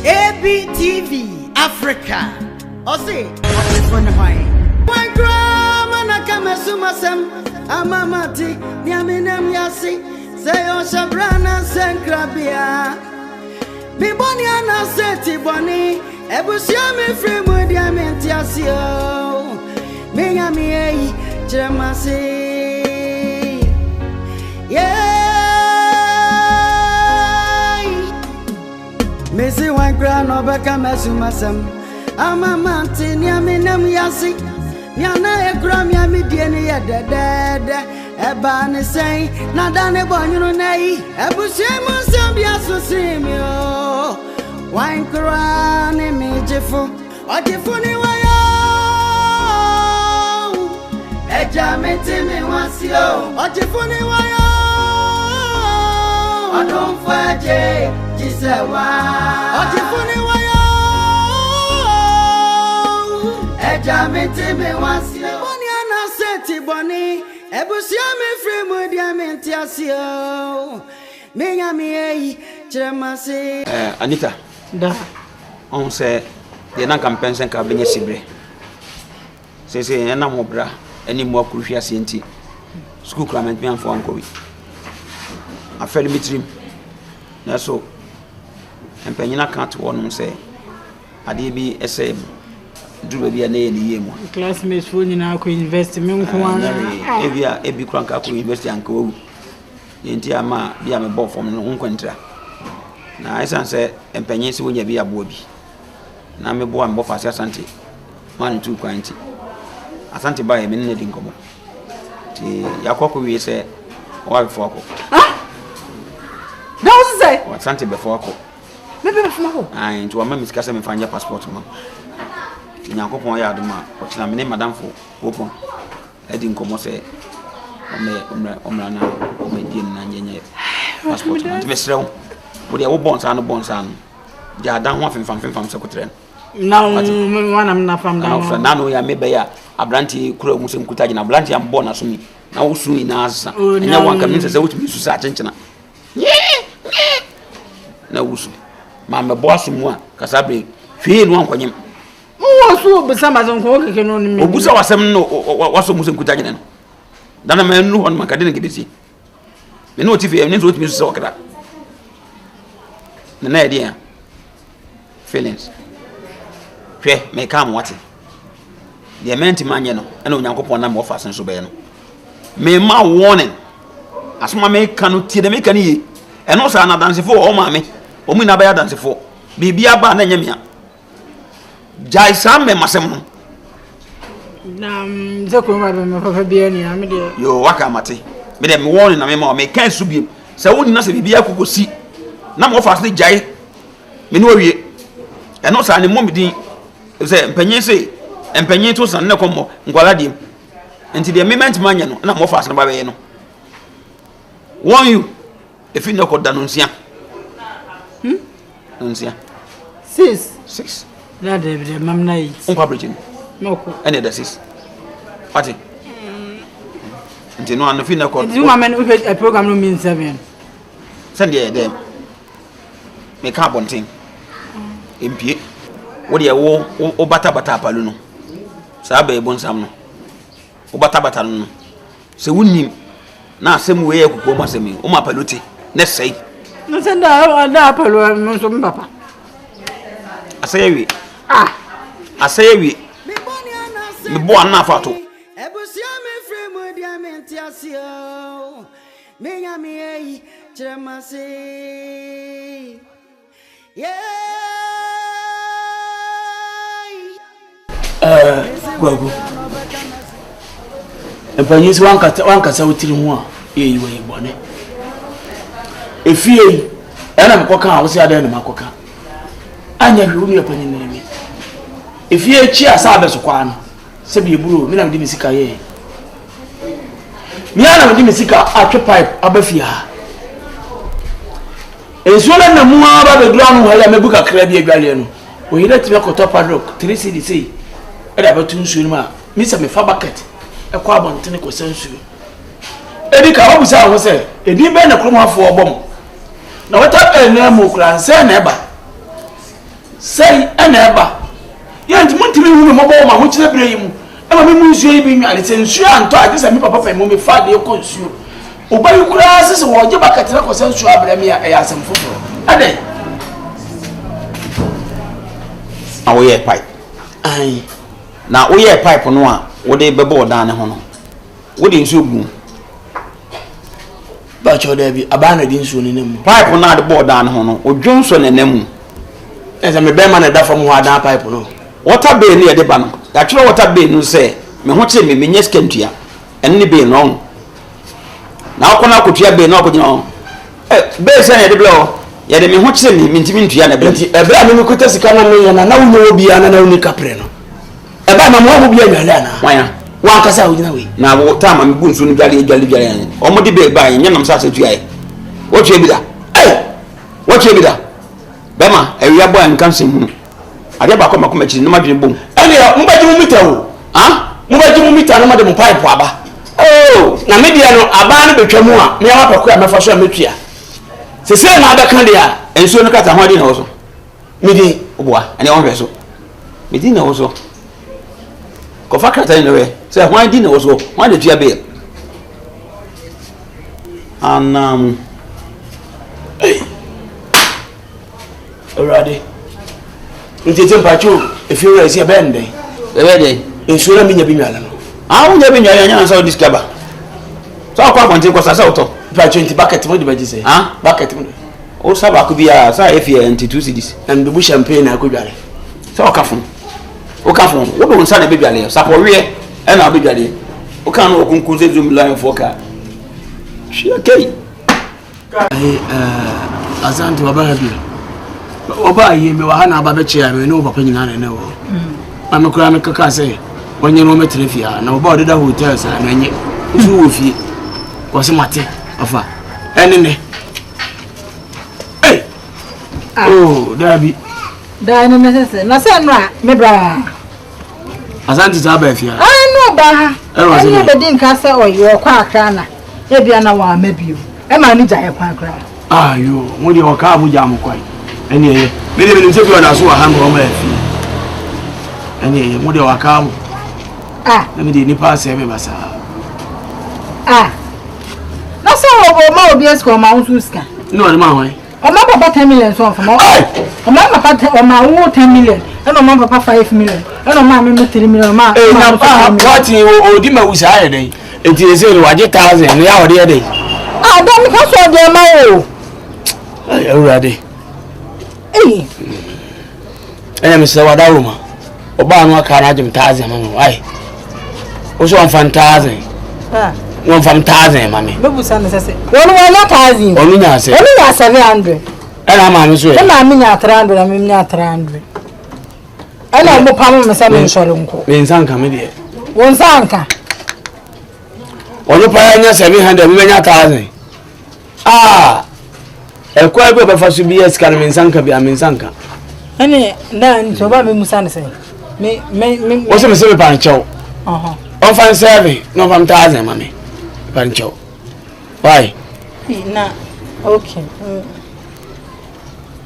ABTV Africa. Ose, one grandma na kama sumasem amamati niaminem yasi sayo shabrana senkrabia biboni ana seti boni ebusia me fremu diamenti asio menyami ei chemasi Missy one grand over Kamasumasam. I'm a mountain, Yaminam Yasi. Yana a gram yamidiani at the dead. A ban say, Nadane Bonunay, a Bushemus Sambiaso Simio. Wine crown, Ogyefo. Ogyefo ni wayo. Ejamete me wasio. Ogyefo ni wayo. Odon faje. Ogyefo ni wayo ejamete me wasi boni ana seti boni ebusia me fremu diamenti asio menya me ei chemase Anita da on se de na kampensen ka benye sibre se na mobra ani mo akuhwi ase enti school climate me anfo ankowi afeli mitrim na so empanyina kan to wonum say ade bi ese duru bi na ye ne yemu classmates fo nyina ko university me nko ana ebia ebi kranka ko university anka owu yenti ama bia me bo form no nkontra na esan say empanyin se wonya bi abo bi na me bo am bo fase asante man tu kwanti asante ba ye me ne di nkomo ti yakoko wi se wa before ko that was say asante before ko maybe before ko ai nti wa ma misikasa me fanya passport ma Nyankopon ya adoma ochina me ne madam fo wopon edi nkomo se omra na omedie na nyenye passport ma te srew wo de wo bonsa no ja dan ho afemfam sekretary na wana na fam dan na no ya mebe ya abranti kura mu se mkuta gina abranti am bon aso mi na wo su ina asa enya wanka mi se wotumi su sa chenchena na wo su ma me bo aso mu a kasabe hwe no ankonyem so besama zonko keke no ni obusa wasem no waso musen kutagina no dana ma nu hon makade ne gebesi me no tifi me no otimi so wakra na idea feelings hwe me kam wate the menti manye no na onyankopon na me ofa sen so be no me ma warning asoma me kanu tie de me kan yi eno sa na dansefo o ma me o mu na ba ya dansefo bibia ba na nyamia Jai Samme Masem. Zako ma papa bia ni ame de. Yo waka mate. Me dem warning na me ma me kan su biem. Se woni na se bibia kokosi. Na mo fa se jai. Me no wie. E no sa ne mo medin. Se mpanyin se mpanyin to san ne komo ngwala dim. Enti de moment manya no na mo fa se ba be no. Won you if you no ko danunsia. Nunsia. 6. Na de mam na it. On publishing. Moko. Any the 6. Party. Nti no an fi na ko. You woman we a program no mean 7. Send there them. Me ka bonten. Empie. Wo de wo bata apalu no. Sa ba e bonsam no. Wo bata no. Se wonnim na asem we ekuko masemi. O ma paluti. Na sei. No senda apalu no so papa. Asayewi. Asayewi. Me bo ana fato. Ebusia me fremu diamenti asio. Menya me ei chemase. Gwagu. Empanyisi wankasa wotiri ho a yeyi we bone. Efie ana mkoka a wo se ada na makoka. Anya hwuru ya panyin nemi. Efie chi asa abeso kwa no. Se bi eburo mi na mdi misika ye. Mi ana mdi misika atwe pipe abafia. Esuola na mu aba be dura no hala mebuka kra bi adwale no. O hira ti be koto padlock 3 cd sei. E da batu nsuo no ma. Mi se me fa bucket. E kwa abontene ko sansuo. Edi ka obusa ho se, edi be na kromo afo obom. Na wata na mu kra nse na eba. mobile ma which the brain. And we move you being at the ensure and talk this and me papa me father consume. Oba you classes or you back at the consensus abramia as some football. Ade. Awo ye pipe. Aye. Na wo ye pipe no a wo de bebo dan ne ho no. Wo de nsu gu. Ba cho there be abana de nsu ne nemu. Pipe na de board dan ne ho no. Odwonso ne nemu. Eza me be man da from ho adan pipe no. Water bay ne de ba no. Ya tro water bay no say me ho che me nye skentua. En ne bay no. Na akona kotua bay no akogina ho. Bay say de blow. Ya de me ho che me ntimi ntua na bay. Ebra me kuta sika na me na wo obi ana na uni kapre no. Eba ma mo obi anwale ana. Wan Wan kasa wo gina we. Na wo time me bu nsu no dwale. Omo de bay ba nya nam sa tua e. Wo tue bi da. Wo tue bi da. Bema ewia boy nkansen hu. Ade ba koma koma chiri no madwene bom. Ene mbaji mu mita wo. Ha? Mbaji mu mita no ma de mu pipe aba. Oh, na media no aba no betwa mu a me ya pakwa me fa so metua. Sese na ada kan dia. Enso no kata ho ade na wo so. Midi Oboa, ene won hwe so. Medi na wo so. Ko fa kata ni we. Se ho ade na wo so. Ho ade tua be. Anam. already. Nti mpacho if you raise your bend dey. Ebe dey. Ensure me nya bi nwala no. Ah, wo nya bi nwala nya nsa o discover. So akwa kwante ko sasa uto. Mpacho nti bucket mo di baji say. Ah, bucket mo. O saba ku bia sa efie nti 2 cedis. And be champagne na akodware. So o kafun. O kafun. Wo do nsa na be dwale. Sapo we e na be dwale. O kan no okunkun se zoom line for ka. Shi okay. Azanti baba habi. Oba yi me wa ha na aba be chia me no papa nyina na wo. Am kura me kaka say wonye no metrefia na oba odeda hotels na nye. Ufu wo fie. Ko se mate afa. Enene. Eh. Oh, dabi. Da na se na se no a me bra. Azanti za ba fia. Ah no ba. Eno be din ka se oyo kwa akra na. E bia na wa mabio. E ma ni jaye kwa akra. Ah yo, mo di waka Abuja mo kwai. Eni eye. Me de me nse fi na so wa han go ma fi. Eni eye, mo di waka mo. Ah, na me de ni pa se me basa. Ah. Na so wo ma obi esko ma unsu ska. No, ni ma hwan. O ma papa 10 million so for ma. O ma papa o ma wo 10 million. E no ma papa 5 million. E no ma me 3 million ma. Eh na pa what o di ma wusa aye dey. Enti ese ni waje 1000 ni ya ode ye dey. Ah, da mi ka so de ma o. Ay, already. Eh. Anya me se wada roma. Oba anu aka na jim 1000 ma me. Ai. O so 1000. Ah. 1000 ma me. Me busa na sese. Wonu wa 1000. Onu nya se. Wonu ya 700. Ana ma me so e. E ma me nya 300 na me nya 300. Ana mo pa mo me se me nsore nko. Me nsanka me de. Won sanka. Onu pa nya 700 me nya 1000. Ah. E kwa be fa so bi eska me nsanka bi amensanka. Ene na nti oba me musa ne se. Me O se me se me pan chew. Aha. On fan 7, no fan 1000 mami. Pan chew. Why? Na okay.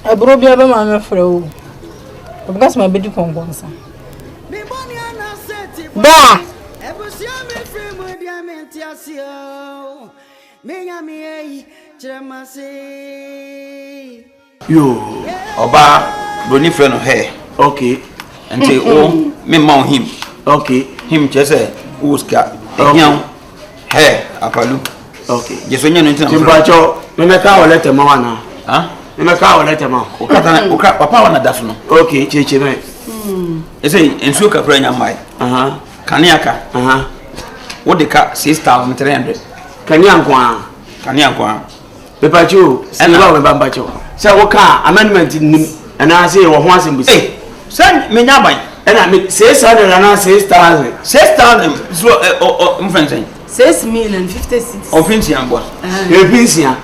Abro bia be ma me frɛ o. Because my bedi kongonsa. Ba. Ebusia me frɛ mo dia me ntiasio. Me nya me ei chemase. Yo. Oba broni friend no hair. Okay. Ante o me ma him. Okay. Him chese uska. Ehian hair apalu. Okay. Jeso nya no ntina. Timpacho, me meka o lete ma wana. Ah? Me meka o lete ma. O kata o papa wana dafu no. Okay, cheche me. Ese ensuo kakra nya mai. Aha. Kaniaka. Aha. Wo de ka 6300. Kania nkwa. Kania kwa. Pepacho, se ba we bambacho. Se wo ka amendment nim ana se wo ho asem Eh, san me nya ban. Ana me 600 ana 6000. 6000 so mfensen. 6,056,000. Ofinsi ambo. E pinsia.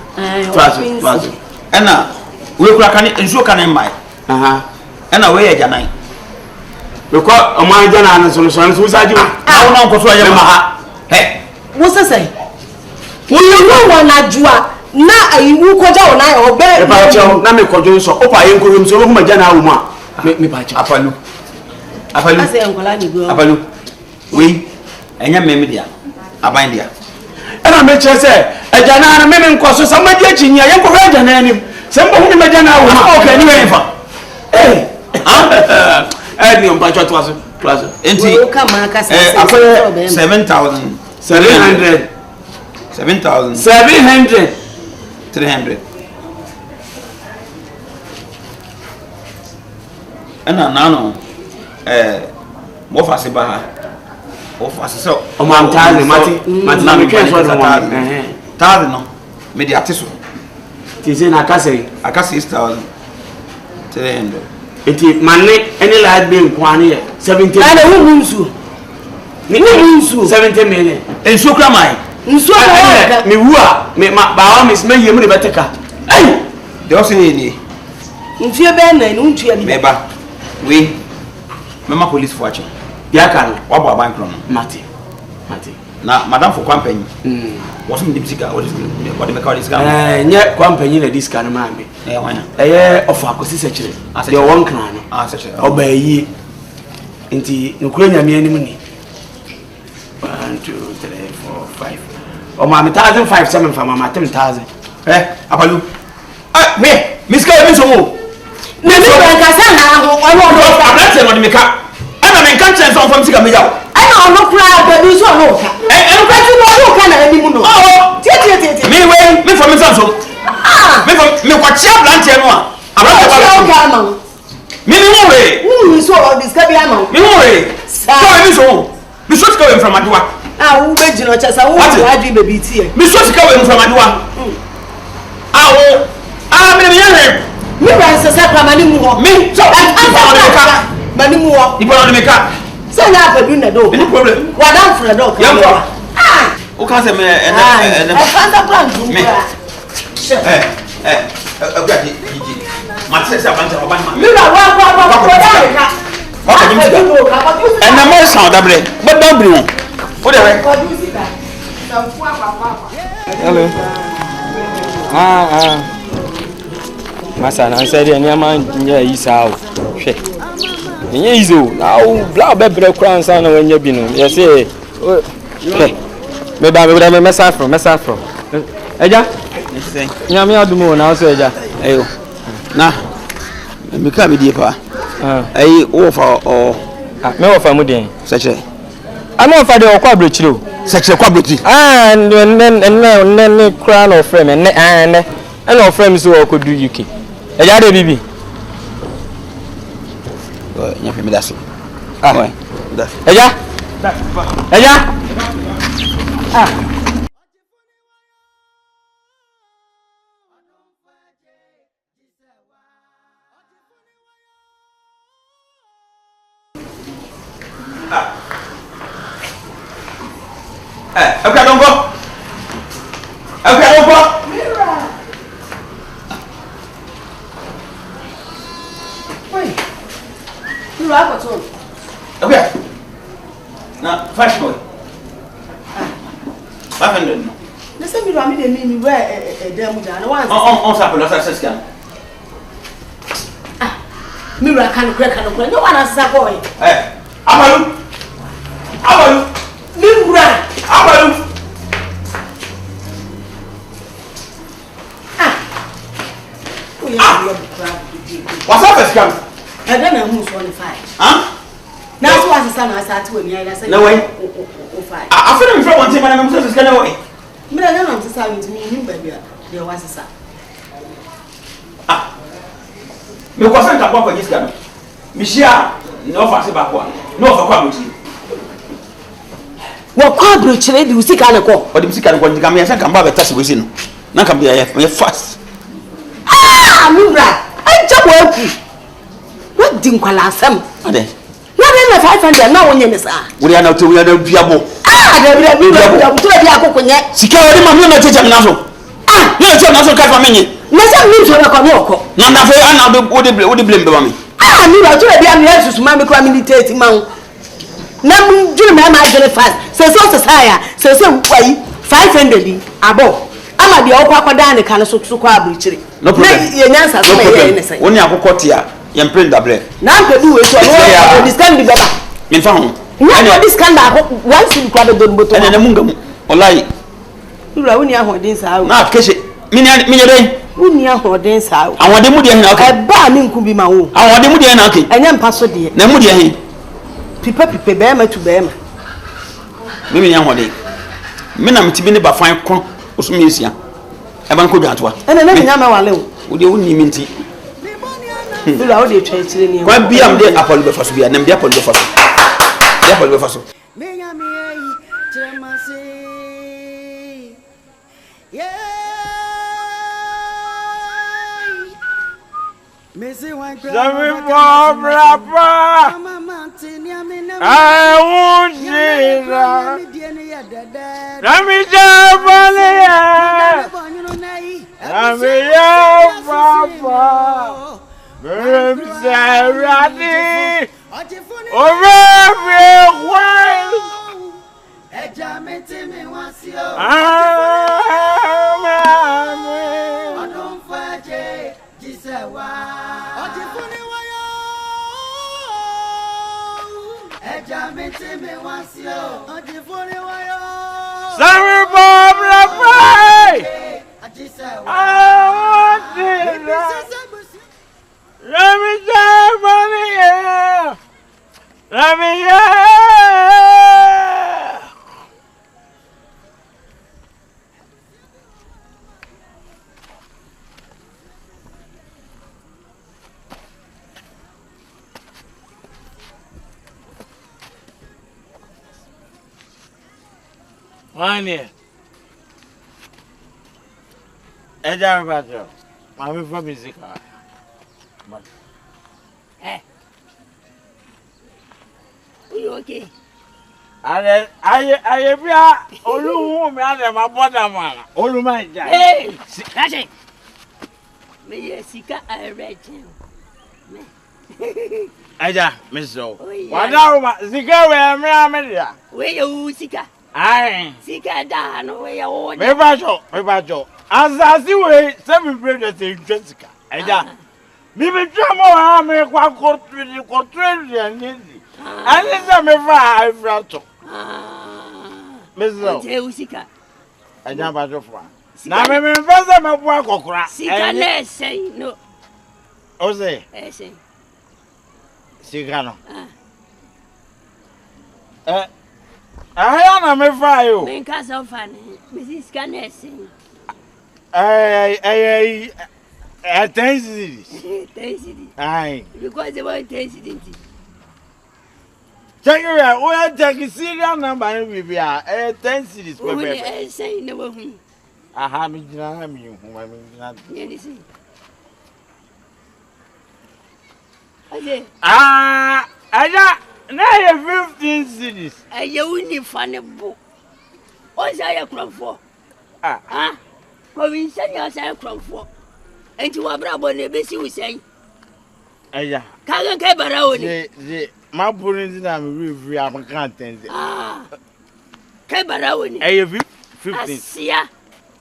Twazo. Ena we kura kan ensuo kan mai. Aha. Ena we ya janan. Beko oman jana na so so saji. Awo na nkoso ya ma. He. Wo sese. Wo no wana jua na ayiwu koja ona obe. Pepacho, na me kojo so. Opa yen ko him so ho ma jana awu ma. Me pacho. Apalu. Apalu. Ase enkola ni go. Apalu. We enya me dia. Aban dia. Ena me che se ejana na me nkoso so ma dia chinya ye nkofra ejana anim. Se mbo hu me jana wo. Okay, ni we fa. Ni on pa chwa so. Enti kama ka 7,000 700 300 ana nano mo fa se ba ha o fa se so o ma mtaze mati na me twa so taze no me di ate so ti se na akase 6,300 enti manne eni la be nkwane ye 70 ana hu nsu ni nsu 70 million enso kra mai nsu me wu a me ba o me me yemu ne beteka de o se ni nfie be na ni ntua bi me ba we mama police for action ya kan wa bo aban kro no mati na madam for kwampanyi was me dipsika what is me call this guy nye kwampanyi na diska no ma me wanya ofa akosi sekire de o won kran no sekire oba yi nti nukure nyame anim ni 1 2 3 4 5 o ma me 1,500 fa mama 10,000 apalu me miska me so mo na me ka sa na ho ono abate no de meka ana me kan chen so fam sika me yawo ana ono kra ba bi so ono ka en kwa ti no ono ka na anim no tie me for me so me kwa chia blanche no a abate ba ka ma me mo we so o diska bi ama me mo we so me so me so sika we from adwa wo be jino chesa wo adwi be bi tie me so sika we from adwa me me yan mi wa sesa kwa mani mu ho me so mani mu ho ipo na me ka se na abadu na do any problem wa dan fra do ka o ka se me fanta plan du me agadi gigi ma se sa banta oban ma mi wa da ka and na mo sound dable but don't bring o de we hello masa na say de nyama nya yi saa o hwe nya izo na o bla bebre kran san na wanya bi no ye say me ba me mesa from eja nyama ya dumo na so eja ayo na me ka me die pa ai o fa o me wo fa mu den seche ama fa de o kwa brochiro seche kwa broti ne crown of frame ne and of frame so o ko do UK eja de bibi nya fe me daso ouais eja okay, don't go. Wait. You are what all. Okay. Now, fresh boy. 500. Listen, me rami de me where dem da no one. On ça peut la ça scan. Me ra kan kra no one answer boy. Amalu. Mibura. Amalu. What's up, scam? I don't know who's 25. Huh? That's why the son has started with me. I said, no way. Five. I feel in front one thing, but I'm supposed to scan away. But I don't know to say to me, baby. There was a son. Me kwasa nka kwa kwa scan. Mishia no fa se bakwa. No fa kwa muti. Wo kwa brochire di usika na ko. O di musika kwa ndika me yasa kamba beta se wesi no. Na kamba ya fast. Mibra. Ai jabo aku. What din kwala asam? Ade. Na be na 500 na wonye ne sa. Wuri ana to wuri ana biabo. Da bia to bia akokonye. Sika wori ma me na cheche na so. Ne cheche na so ka fa menye. Na se mi so na ko me oko. Na na fe ana wo de blame be ba me. Mibra to bia me yesu ma me kwa militate ma wo. Na mu djuru ma jere fast. Se saya. Se wai 500 abo. Ama de okwa akoda ne kan so kwa abrichire. No problem. Ye nyansa so me ye ne sai. Woni akokotia Yem print double. Now can do it. So this can be better. Me found. Now this can be once you grab the bottle. And then munga olai. You are only a holdings out. Na keshe. Minya Wouldn't you holdings out? I want the moody and okay. A barning could be my own. I want the moody and okay. And then pass it dear. Namudia. Pipa bema to bema. Mimi ya hode. Mena mtibini ba fan kon osumiesia. E ban ko dwatwa. And then nyama wale. Wo de wonni minti. You are the church ni. Kwa bia mde apolo be faso bia na mde apolo be faso. De apolo be faso. Menya mi ei chemase. Yeah. Missy one cry. I won't see that. Let me jump on the air. Let me jump, Papa. I'm sorry. Sorry, Bob, let me jump on the air. Let me One year. Eja bajo. Mami for music. Eh. You okay? I bia olu me ade ma boda ma. Olu ma ja. Hey, that's it. Me sika arrange. Eja, miso. Oh, yeah. Wada ma sika we me dia. We you sika. Ai. Sika da no we you. Me bajo. Azasi we se mi brother se Jessica. Eja. Mi be drama wa me kwa control dia nzi. Ani se me fa ifrato. Miso. Je sika. Eja bajo fo. Na me fasa me bo akokora. Sika na say no. O se. Say. Sika no. Na me fa yo. Me ka so fan. Me sika na say. Ten cities. 10 cities. Aye. Because they want 10 cities. Check it out. We are taking serial number and we are 10 cities. We will say no one. Aha, me jina mi hu ma mi jina. You see. Okay. Aja, na 15 cities. You need funny book. What's your crop for? We send yourself crop for. And you are bravo, never see we say. Aja. Can't get around. My pulling na mi free am kan ten. Ke barawo ni. 15. Asia.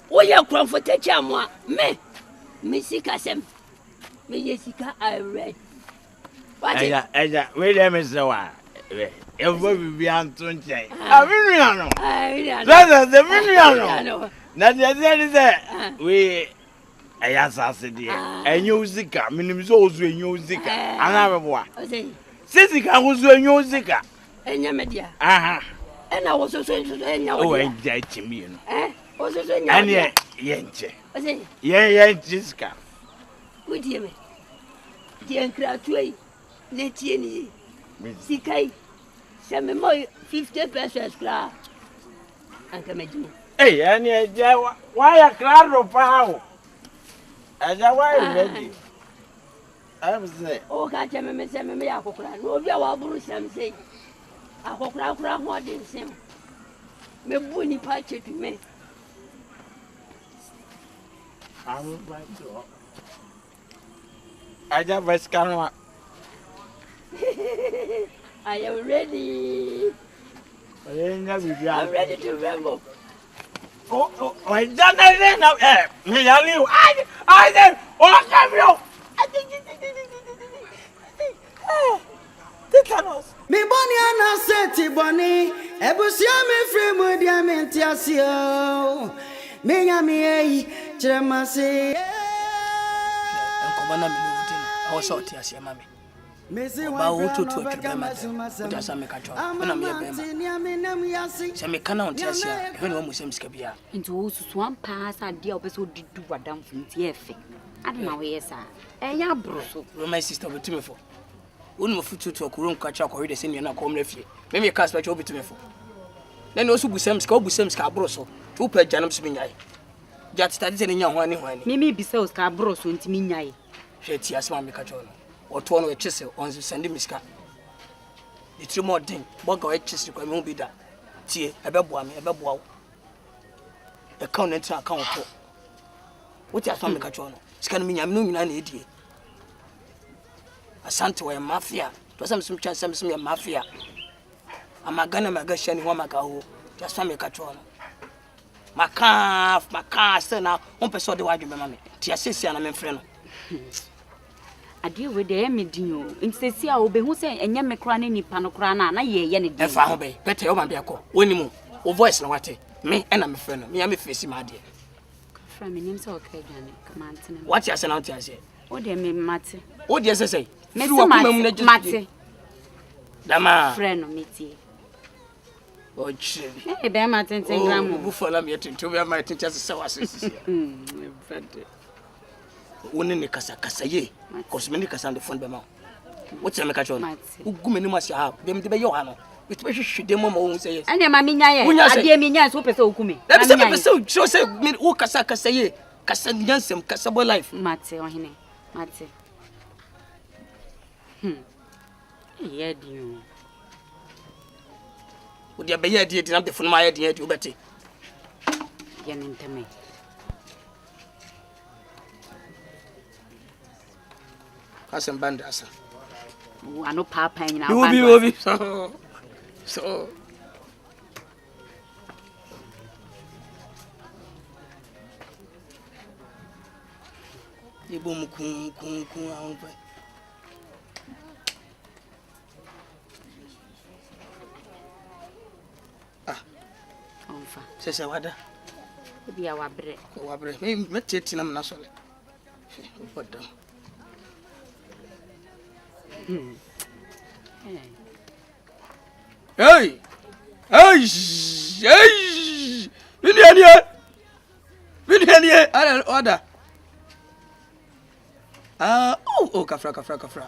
Wo ye Confrontation mo me sika sem. Me ye sika I read. Aja, we dem say wa. Evo bibi anto nchen. Aminu ano. That's the minu ano. Na de say we aya sase de. Enyo sika, minim so ozu enyo sika. Ana beboa. Sisi ka ozu enyo sika. Enya media. Aha. Ena wo so enya wo. O enja chimi no. Wo so enya. Ani yenche. Ye sika. Udie me. Die nkra tuai. Le tie ni. Sikai. Se me mo 50 pesos kra. Anka medimo. Hey, ani eja why claro pao. Eja why ready. I'm say. O ka che me se me ya kokura. No obi a wa buru sam sei. Akokura kura ho de nsem. Me bu ni pa chetu me. I'm right to. Eja veskanwa. I am ready. I'm ready to ramble. I don't know. Me, I said, oh, come Me boni ana seti boni ebusia me free mu dia me ntiasio me nya me yi chiremase Enkomana me no tin awo so tiasia mame ba wo tutu atwa ma da sa me ka cho na me be ma se me kana on tiasia he no mu sem ska bia nti wo susu ampa sa dia obeso didu wadam funti efe adena wo yesa ya broso my sister betime for wonu mo futu to akuru nka cha akori de se ne na komra fie me ka spech obetime for na no su busem ska obusem ska broso tu pa janam se binyai jat study se ne nya hwani me bisa ska broso nti minyai hwe ti asema me ka cho no oto no echese on send miska itri mo din boga o echese kwa me hu bi da tie ebeboa wo account enter account to what you asema me ka cho no sika no minyam no nyina na edie asante wa mafia to some chance some mafia amagana magashani wa magaho just fa me ka cho no maka se na on person de wadwe mama me ti asesi na me mfre no ade we de me din o ntisi a obehu se enye me kra na nipa no kra na ye ne din e fa ho be pete o ma bia ko wonimu o voice na wate me na me mfre no me ya me face ma de fra me nim se o ka dwane kama ntene what you say now ti ase o de me mate o de say me se mate dama friend no metie o chibi e be ma tenten gram bu fola me tinto be ma tinto se wasisi fete woni ne kasa ye cause me ne kasa the phone be ma what you make a chon ugumeni ma sia ha be me de be yo ha no it be hwede mo ma wo say yes anya ma minya ye ade minya so pese okume na be pese so say me wo kasa ye kasa nyansem kasa boy life mate ohene mate ye dio o dia be ye die na the phone ma ye die obeti ye nteme kasem band asa ano papa nyina obi so ibom kun awon pe onfa sese wada obi ya wabre me tetina me na sole opadam Hey! Vini order. Kafra.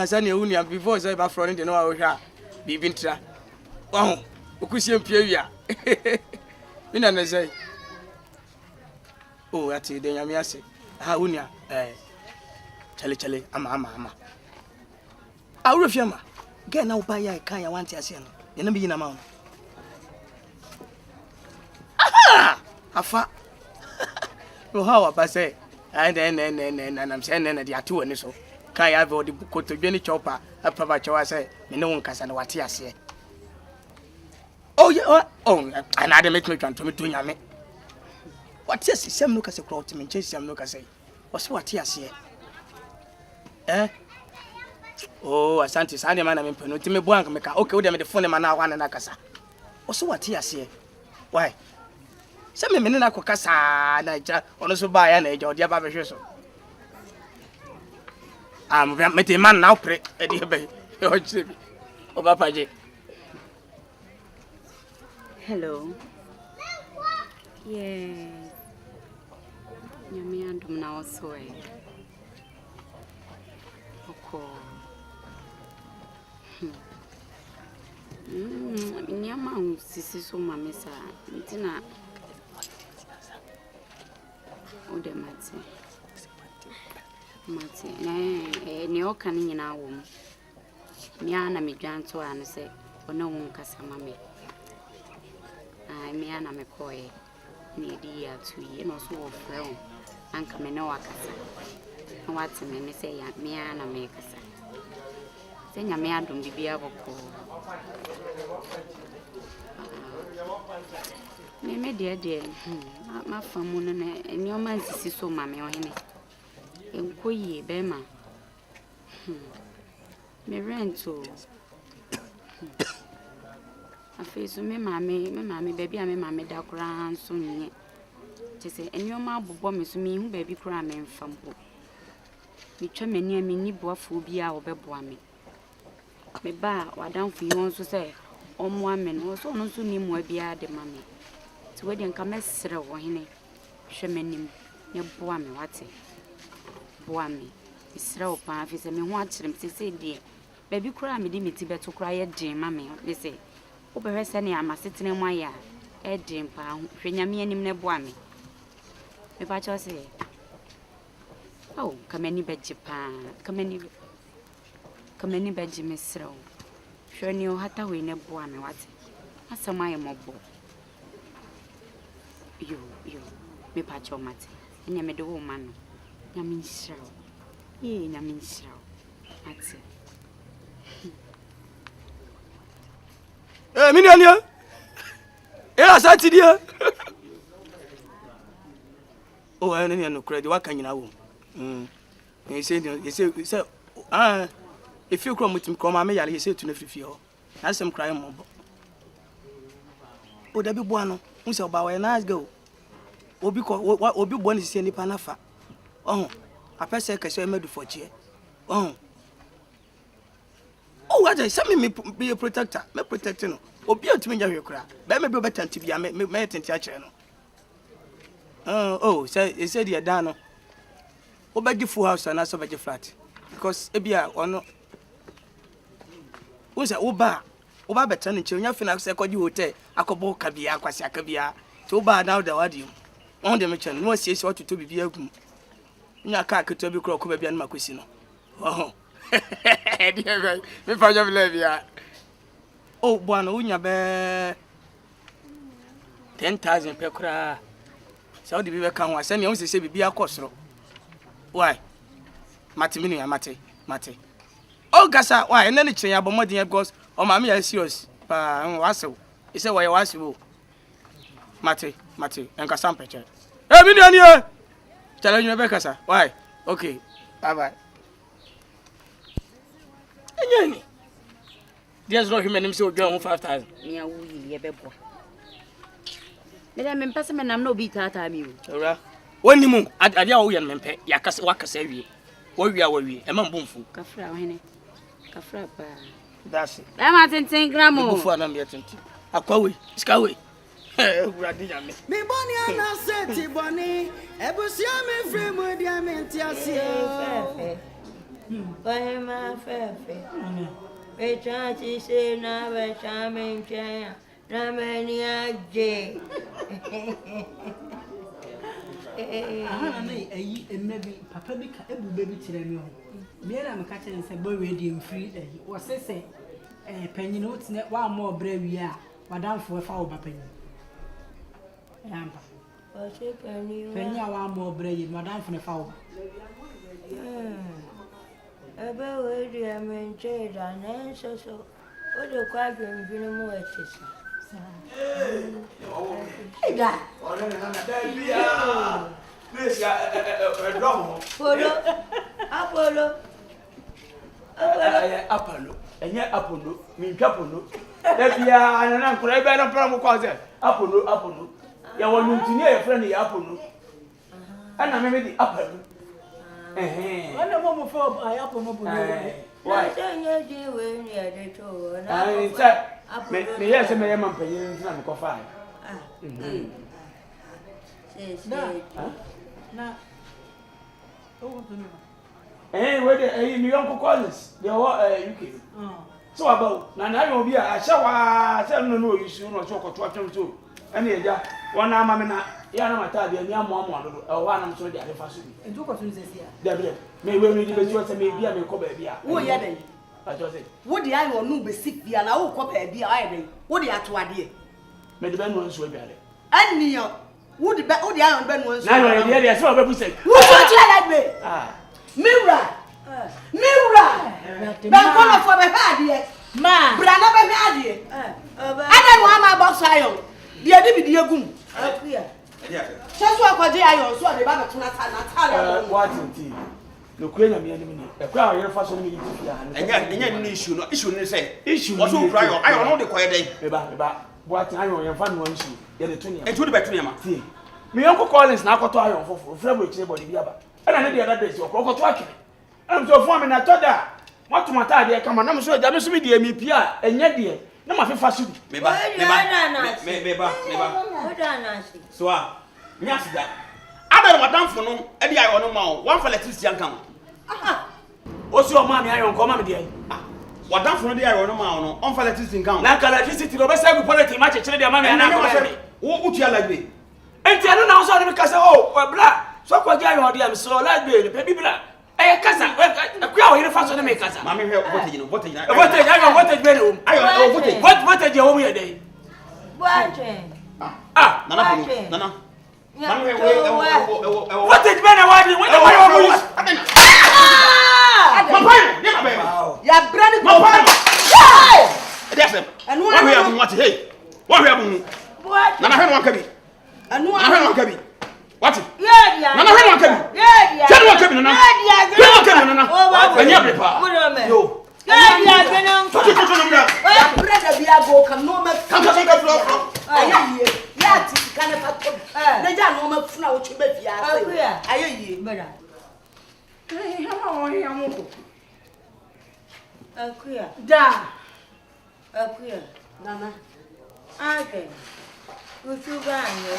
Sani uni before say ba front de no wa hwa bibi ntra. Oh, okusie mpie wia. Mina na say. Oh, ati de nyame ase. Uni chale ama. Awurefiama. Get now buy ya kan ya want ase no. Ye na bi na ma no. Afa. No how apa say. And I'm saying na dia to ani so. Kan ya be the koto dwe ni chopper. Apa ba chewa say me no nkasa na wate ase. Oh yeah. Oh, and I make me twan to me do nyame. What yes sem no kase kro to me chese sem no kase. What's wate ase? Oh, asante sande man na me pano ti me bo anka me ka okay wo de me the phone man na wan na kasa. Oso wate ase. Why? Se me na kokasa na ja ono so ba ya na eja odi aba be hwe so. Me te man na opre e di be. O chibi. O ba paje. Hello. Yeah. Nyame andum na oso e. Oko. Nyama sisi so mame sa ntina ode mate ne oka ni nyina wo mi ana me dwanto anu se ona wo nkasa mame mi ana me koye ni di ya tu ye no so wo frɛ wo anka me ne wakasa na wate me se ya mi ana me kasa se nyame adom bibia boko me de ma famu no na enioma nsisi so mame ohene enkoyi be ma me rento Afei so me mama baby a me mama da kura nso nye. Tese enioma abobɔ me so me hu baby kura me mfampo. Me twa mani a me ni boafo bi a obɛboa me. Me ba wadanfo yi won so sɛ ɔmoa me no so no so ni moa bia de ma me. Ti we de nka mesere wo hene hwɛ manim ne boa me wate. Boa me. Isra o pa fi sɛ me ho akyerem sese de baby kura me di me ti beto kura ye den ma me. Me sɛ obehwe sɛ ne amasetene mu aya e den pa hwɛ nyame anim ne boa me. Me pa cho sɛ oh kamani beji pa kamani beji me sra o. Hwɛ ne o hata we ne boa me wate. Asɛm aye mɔbɔ. Yo me pa cho mate. Enya me de wo ma no. Nyame nhyira o. Nyame nhyira o. Ate. Miniania. Era sati dia. Oh, I no credit. What can you know? You say, if you come with him, come, I may say to the fifth. That's some crying mob. Oh, there be one who shall bow a nice go. Obi born is any panafa. Oh, I pass a cashier made for cheer. Oh, what I say me be a protector, me protecting. Obi to me your cry. But maybe better to be a mate in channel. Oh, say said you done. Obey the full house and also by the flat. Because Ebia or no. Who's a Oba better than you finance a code you hotel. I could book Cabia, Quasiacabia. To Oba now the audio. On the mission, no says what to be a goon. Naka could be crook over beyond Macusino. Oh, me for your levia. Oh, one unya be 10,000 per cra. So the people come send you say be a costro. Why? Matimini, Mate. Oh, Gassa, why? And then it's a more than because oh, mammy, I serious. Wasso. He said, why was you? Mate, and Cassam Petcher. Hey, Minia! Tell you, Rebecca, why? Okay, bye. There's no human himself going 5,000. Me a wee bebo. Me person I'm no beat at you. When you move, I owe you and Yakas Wakasavi. Where we are, a man boomful. Cafra, Henny. Cafra, that's it. I'm at 10 grams for an ambient. A cowie, Scowie. Me bonny ana seti bonny. Ebusia me frame with the mentiasia. By my fair. We try to say now we're charming chair. Ramania J. Maybe Papa be baby to them. Me and catching and say, boy, ready free. Was say, penny notes, one more brave year, Madame for a foul penny. Penny, one more brave, Madame for a foul. About where the Amen Jade and answer so. What the quadrant be no more. Hey, that. Apollo. And yet Apollo, mean Capolo. That be an uncle, I better problem cause it. Apollo. You want to near a friendly Apollo. And I made the Apollo. I don't want to fall by Apollo. Why don't you do when you're the two? Me yes, I am a penny and coffee. Now, whether you uncle Collins, they are UK. So about now, will be a shower. I tell no, you should not talk to them too. And yeah, one arm, Yana Matabi, and Yam one, or one, I'm sorry, the first. and took us to this year. Deborah, may we read the best, maybe I may come here. Oh, yeah, I just say, what the I will no be sick, be an old copy, be iron. What the actual idea? may the Ben ones will be there. And Neil, would the iron Ben was. Now, I saw a say, What like me? Mirror! Don't come up for my bad yet. Ma, but I never had it. I don't want my box iron. The other be the goon. Just what I iron, so the back to Natalia. What in tea? no kwenya me anim ni e kwa yere fa so no me yiti ya enya ni issue no say issue was so cry I no dey quiet dey me ba boati ayo ye fa no issue ye de tuni e tuni betu ne ma see me yonko Collins na akoto ayo foforo fra bo kire body bi aba e na ne de other days okoto akire am so fo me na toda matumata de kama na me so ja me so me de mi pia enya de na ma fefa so me ba so a nya sida ada madamfo no e de ayo no ma o one for electricity ankan o si o ma mi ayo nko ma me de wadamfo no de ayo no ma o no on for electricity ankan na kala electricity no be say go politics ma chechire de ma me na ko wo utia lagbe enti anu na so de me kasa o bla so ko ja ayo de am so lagbe pe bibla e kasa ku awo yire fa so de me kasa ma me hwe voltage no voltage ayo voltage be no ayo voltage voltage e wo mu ye dey nana ponu nana man we voltage be na wadi we na wo use ya brand ko desem wa hwe abu wati hey wa hwe abu nana hwe no ankabi anu nana hwe no ankabi wati ya nana hwe no ankabi ya hwe no ankabi nana hwe no ankabi nana anya prepa yo ya gena to ya brother bi ago kan no ma kan flow aye ya ti kan fa to na ja no ma funa wo twe ba fia aye ye bada hama wo ya mo ko akuya Da. akuya Nana. ake usubanyo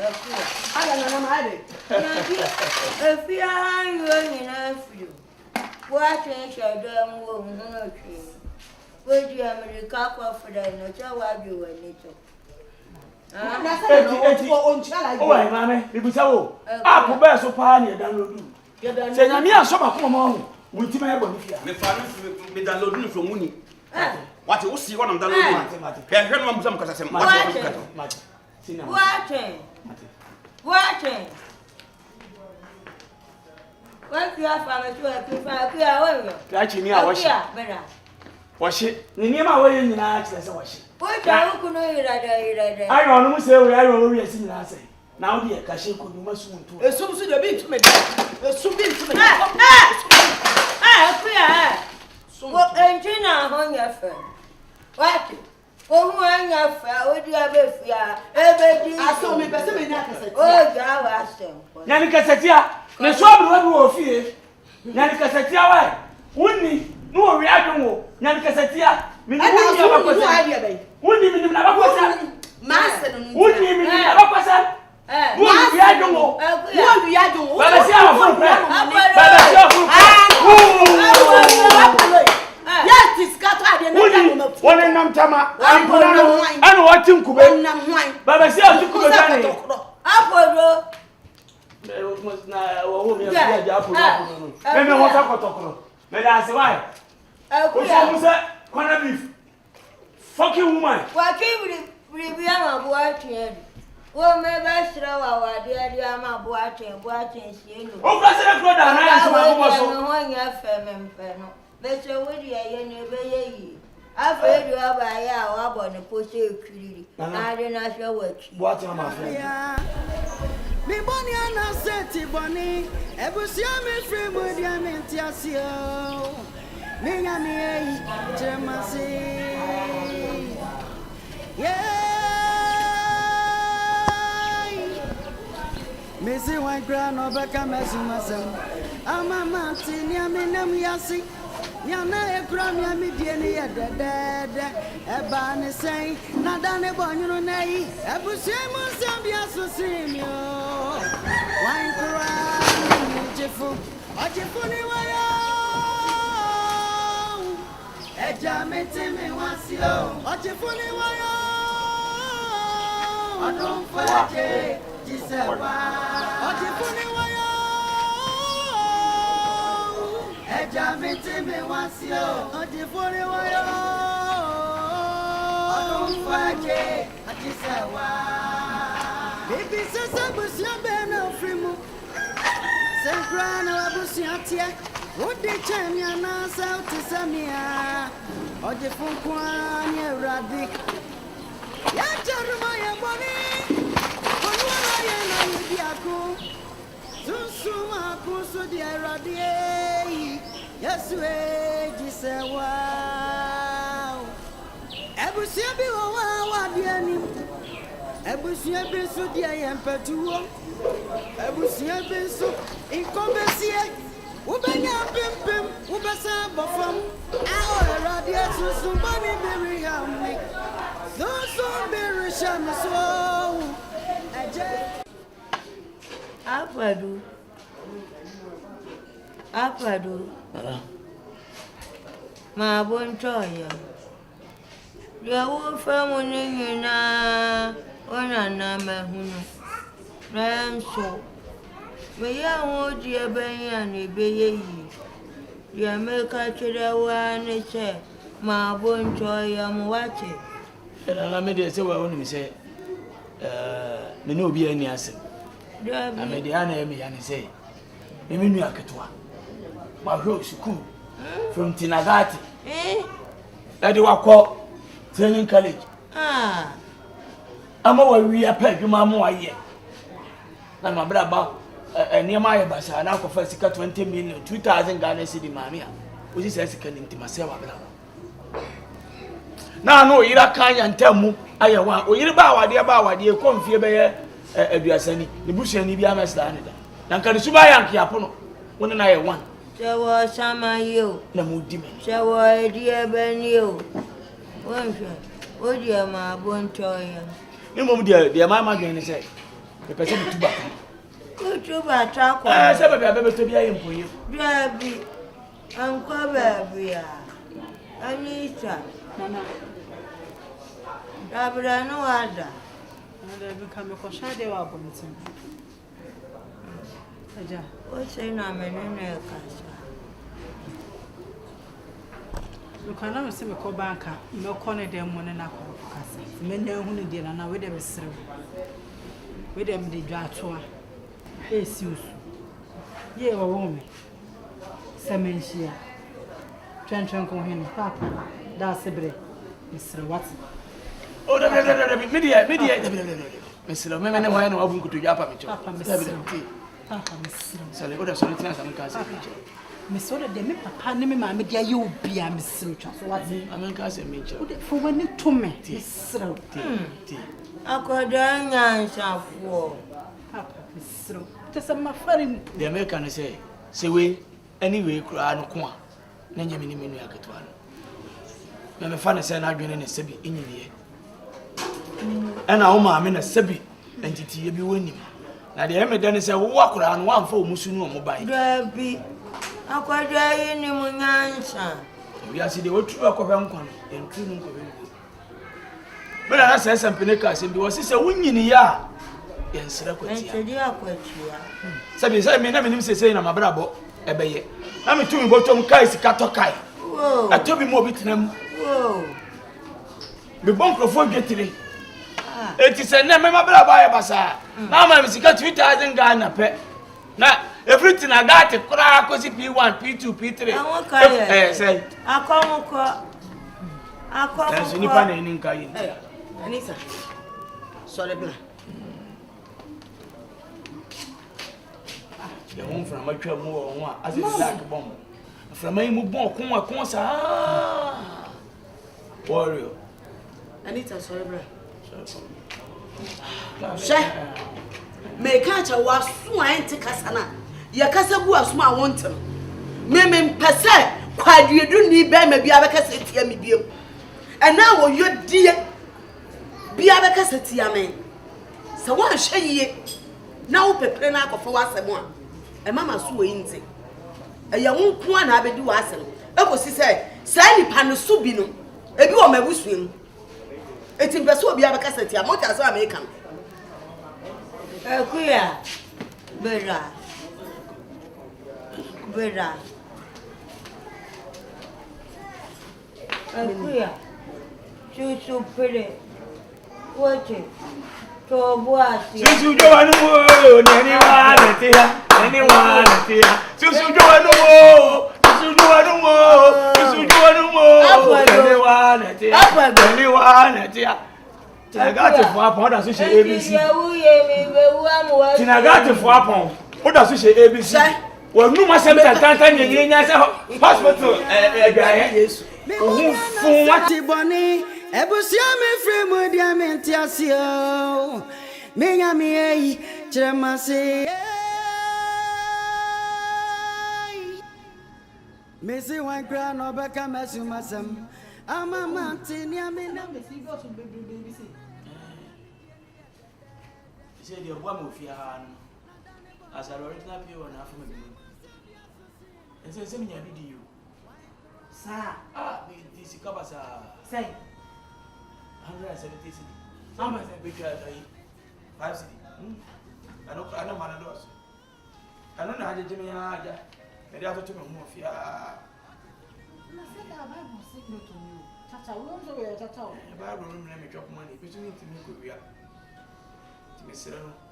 akuya Ada nana ma ade. efia yo ni na fiu wa chen shadam wo no chi wo di America kwa fada no cha wa bi wa ni to Na say no on chala. o wa mame bibusa wo app be so pa na download se nyame aso ba ko mo ho wuti ma yebo ni fia me fa no me download no from uni wati wo si ho na download hwe no ma kasa sem mate sina wa chen What you have for ya chi ni a wo shi wo shi ni ni ma wo ye nyina kire se wo shi What you could know irada. ayo no mu se wo ayo wo wi asi nyina se na wo de ka she ko du masu ntu Esum su de bi tu me. Esum bi tu me. Akuya. Wo enjina ho nya fa. What? Ohu anya fa odi abefia ebedi. Aso me pese me na kasa. O ja wa asem. nyani kasatia ne so abru wa bi wo fie nyani kasatia wa wonni no wo wi adwon wo nyani kasatia mi ni wonni abakosa wonni mi ni na abakosa Mase no. wonni mi ni na abakosa wo wi adwon wo Wo wi adun wo. baba si afun pre baba si afun pre Yes, this cat ade na wonni wonni nam tama ampona no anu watim kube nam hwan. baba si afun kube gani Apodo. na wo mi ya ja apodo no me won ta kotokoro me da se why o so mu se kwana beef fucking woman Wa ki bri ama bo atwe. Wo me ba sira wa de ama bo atwe sie no. o ka se na kro da na ya so ma bo so Ho nya fe me mpe no. Be se wo di ye ne be ye yi. Afa edu aba ya wa bo ne po se ekiriri. Na de na hwe wa ki. bo ati ma fe Mi boni ana seti boni ebusia mi free mu dia mi ntiasio mi nya mi ei tremasi mi si wan gra no beka mesumasem ama manti ni aminam yasi yana ekra mi amidie ni ye dedede eba ni sei na da ne bonyunu nei ebusia mu nsem bia so simio Wan kura Ogyefo ni wayo Eja meteme wasio Ogyefo ni wayo Odon faje jisewa Ogyefo ni wayo Eja meteme wasio Ogyefo ni wayo Odon faje jisewa Baby sasa busia bena frimu Senkrana busia tia Odi chamia na sauti samia Ogyefo kwa ni radi Ya charuma ya boni Onwa ya na yidiako Susuma kusu di eradi. Yes we jise wow. Ebusia bi wa di ani. Ebusia bi su di ayempetuo. Ebusia bi su inkomesie. Ubenya pimpim, ubasa bofam. Aho eradi susuma ni biri hamni. Susuma biri shamso. Aje Apadu. Ma bon choya. Ya wo famu ni na ona na mahunu. Ramso. Me ya wo di ebenya na ebeye yi. Ya meka kire wa ni se ma bon choya mu wache. Na me de se wa wonu mi se me no obi ani ase. Na me de ana me ya ni se. Me nu aketwa. Ma hwe school from Tinagati. Ade wakọ training college. Ama wa wi apa adwuma ma wa ye. Na ma bra ba eniema ye basa na akọ fa sika 20 million 2000 Ghana cedi maami a. Oji se sika ni ntima se wa bra ba. Na no yira kanya ntamu aye wa oyire ba awade ko mfie be ye aduasani ne busuani bi amesla ne da. Na nka su ba yank yapo no wona na ye one. Sewo sama yo. Na mudi me. Sewo edi ebeni yo. Wonhwe. Odi ma bontoya. Ni mom de ma dwen ne se. Me pese butuba. Butuba takọ. Se be be to bia ye mpoye. Dabi. Anko baby ya. Anita. Nana. Dabra no ada. Nana be ka me ko shade wa bontin. Aja. O se na menene kasa. Lukana me se me ko banka, me ko ne dem mo ne na ko kasa. Me na hu ne de na we de be sere. We de me de dwa to a. E si usu. Ye wo wo me. Se me nshia. Twentwen ko hene papa. Da sebre. Me sere wat. Oh da me de. Me sere me ne wa na wa bu nkutu dwa pa me cho. Papa me sere. Papa me sere. Sale o da so tina sam ka se. Me so de me papa ne me ma me dia ye obi a me sere twa so wat. Amen ka se me cho. For when it to me. Me sere. Akoda nyansafo. Papa me sere. Tesa ma farin. The American say we anyway kura no ko a na nyame ni menu aketwa no. Me fa na say na adwene ne sebi enyiniye. Ana wo ma me na sebi entity bi wonim. Na de me de ne say wo akura no wa mfa omusu no mo ban. Dabi. Akoda yi ni mu nyansa. We are see the otu akobe nkwa no entu no nkobe. Me na say sempene ka se bi wo se wunyini ya yensira kwatia. Entidi akwatia. Sabi say me na me nim say na mabrabo ebeye. Na me tu mi botom kai sika to kai. Wo. Atobi mo bitinam. Wo. Me bon crofon getire. Eti se na me mabrabo aye basa. Na ma me sika 2000 Ghana pe. Na everything I got kura akosi P1, P2, P3. Awon kai. Say. Akomuko. That's nipa na ni nka yi. Anisa. Sorry bla. Ya won fra ma twa mu wo ho a ase black bomb. Fra ma yi mu bon kon sa. Warrior. Anita, sorry bla. She. Me ka cha wasu ante kasa na. Ya kasa bu asu ma wontem. Me mpese kwaduedu ni be ma bia be kasa tia me biem. Ena wo yodie bia be kasa tia me. Se wa hwe yie. Na wo pepere na akofo wasem a. E mama so wo yinti. E ya wonko na abedi wasem. E ko si se sai nipa no so bi no. Ebi wo mabusuem. Eti mpese obi bia be kasa tia mo ta so American. Akuya. Bera. Akuya. Chuchu pere. Wote. Tobuasi. Susu jo wanu mo, neni wa netia. Susu jo wanu mo. Neni wa netia. Tinagati fo apon da so she ABC. Tinagati fo apon. Oda so she ABC. Wa nu ma sem tantanta nye nya se hospital agbaye Yesu. Ohu fun wati boni ebusia me free mu dia me ntiasio. Me nya me yi chiremase. Me say one grand no be ka mesu masam. Ama mantini amina me si go so baby say. Say the one of ya as a original pure and half a million. And say, send me a video. Sir, this covers say 170 city. How much a picture? 5 city. I know Manados. I don't know how to do me. And the other two of ya. I said, I will signal to you. Tata, we won't go at all. Bible room, let me drop money. But you need to make it.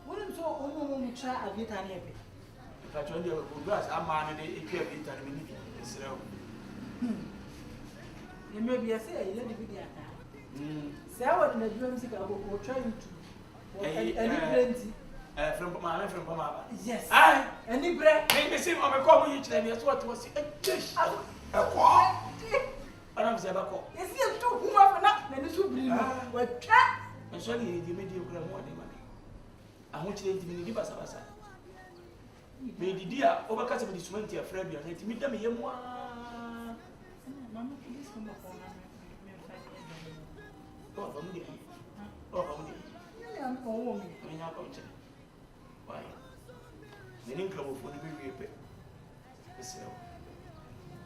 Wouldn't so almost try a bit on every. If I told you about I'm man, it could be done. You may be a say, let it be there. Say, I want to do music or trying to. Any from Mama from Mama. Yes, I any bread. Make me see on a common each time. That's what was it. A call. I don't say about call. Is it too whom not? Then it's bring what cat. And surely you made you grab money. I want you to give us a basa. May the dear overcast of this 20 of February and to meet them here. Mamma, please come upon why? The name club for the very repair.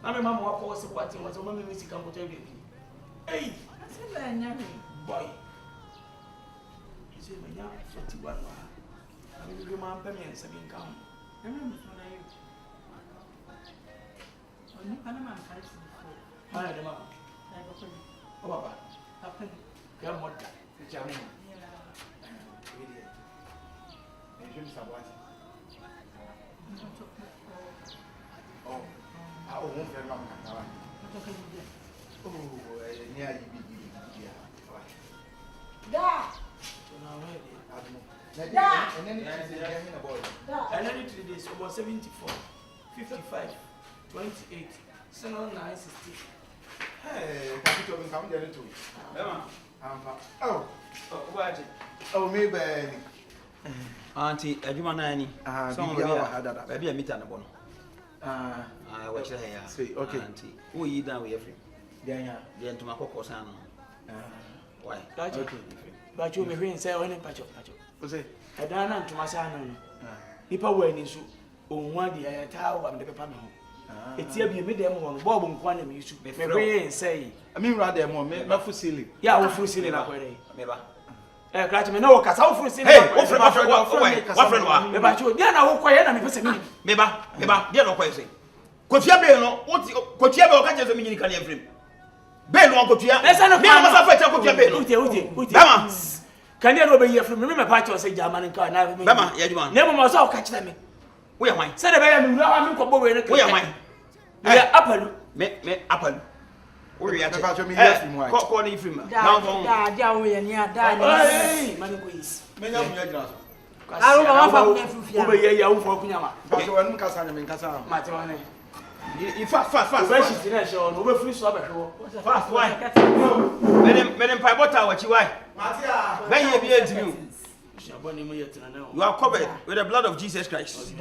I'm mamma was supporting what a woman is come to tell you. Hey, I said, I never boy. You say, my young 41. I will my parents have been come. I remember when you. On you, Panama, I had a mama. Oh, Papa, happened. Your mother, the German. Oh, I won't very long. Oh, near you. Da! And then 3 days, about 74, 55, 28, 79, 60. Hey, capital income there too. Oh, what? Oh, maybe. Auntie, everyone, Nanny. Maybe a meet on the bone. I watch her hair. Say, okay, Auntie. Who you down with every? Then to my cocoa son. Why? But you may say, oh, patch. I don't know to my son. People were in issue on 1 day at tower and the papa. It's here be a medium on Bob and Quantum. You should be say, I mean, rather more, not for silly. Yeah, for silly. Maybe. Catch me no, because I'll for silly. What friend? But you didn't know quiet and person. Maybe, dear no question. Could you be no? Could you ever catch a mini can every? Ben won't go to you. Let's not have can you over here from remember part of say German and car now? Mama, never must all catch them. We are mine. Said I'm we are mine. We are apple. Me apple. We are about me. Corny film. Down we are near dying. Money quiz. I don't know if over here, you for Kunyama. But you are Casa, Matimane. If fast, she's in a show, over free swabber. Fast, why? Madam Pibota, what you want? Then you be to you. You are covered with the blood of Jesus Christ.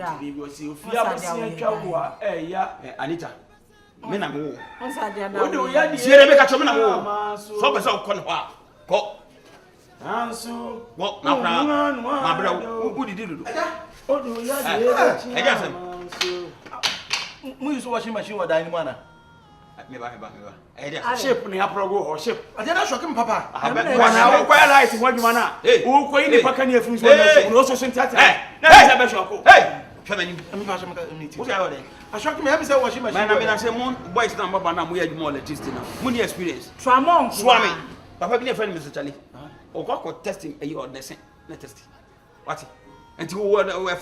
Anita. Menamo. What do you see? Rebecca Chomano. Focus on Conwa. Go. Answer. What now? My brother, who did you do? Oh, do you? I guess him. Who is washing machine or dining manner? Ship near Progo or ship. I did not shock him, Papa. I bet I will quite like what you want. Hey, who quite the Pacania from also sent that. Hey, I shocked me. I washing machine. I mean, I say, Moon, boys, number one, we had more electricity now. Money experience. Tramon, Swami. Papa, be a friend, Mr. Charlie. Or what testing a year or the same. Let us see. What? And you were.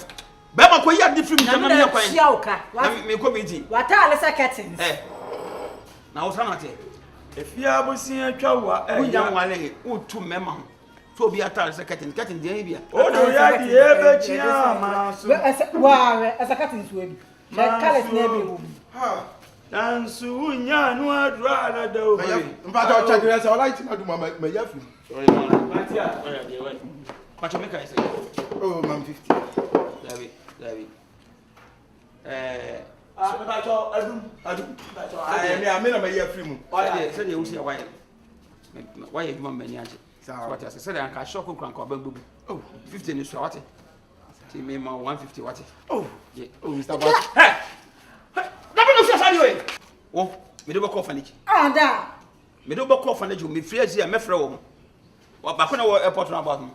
Bema ko ya different jama me kwan. Na me committee. Wata alesa curtains. Na wo sana te. Efia bosia atwa wa unya wale utu mema. So be a tall second, cutting the area. Oh, no, yeah, the ever chiama. Wow, as a cutting swim. Callous never. And soon, ya no, I'd rather do. But I'll check this. I like to do my yafu. What you make I say? Oh, man, 50. David. I mean, I'm a year free. Why say you see why? Why you want many? What I said, I can shock you. Oh, 15 is what? See me, 150 what? Oh, yeah. Oh, Mr. Bat. Hey! Oh, me do call fanage. Ah, da. Me do call fanage. Me free as me frɛ. What back on our airport now about me?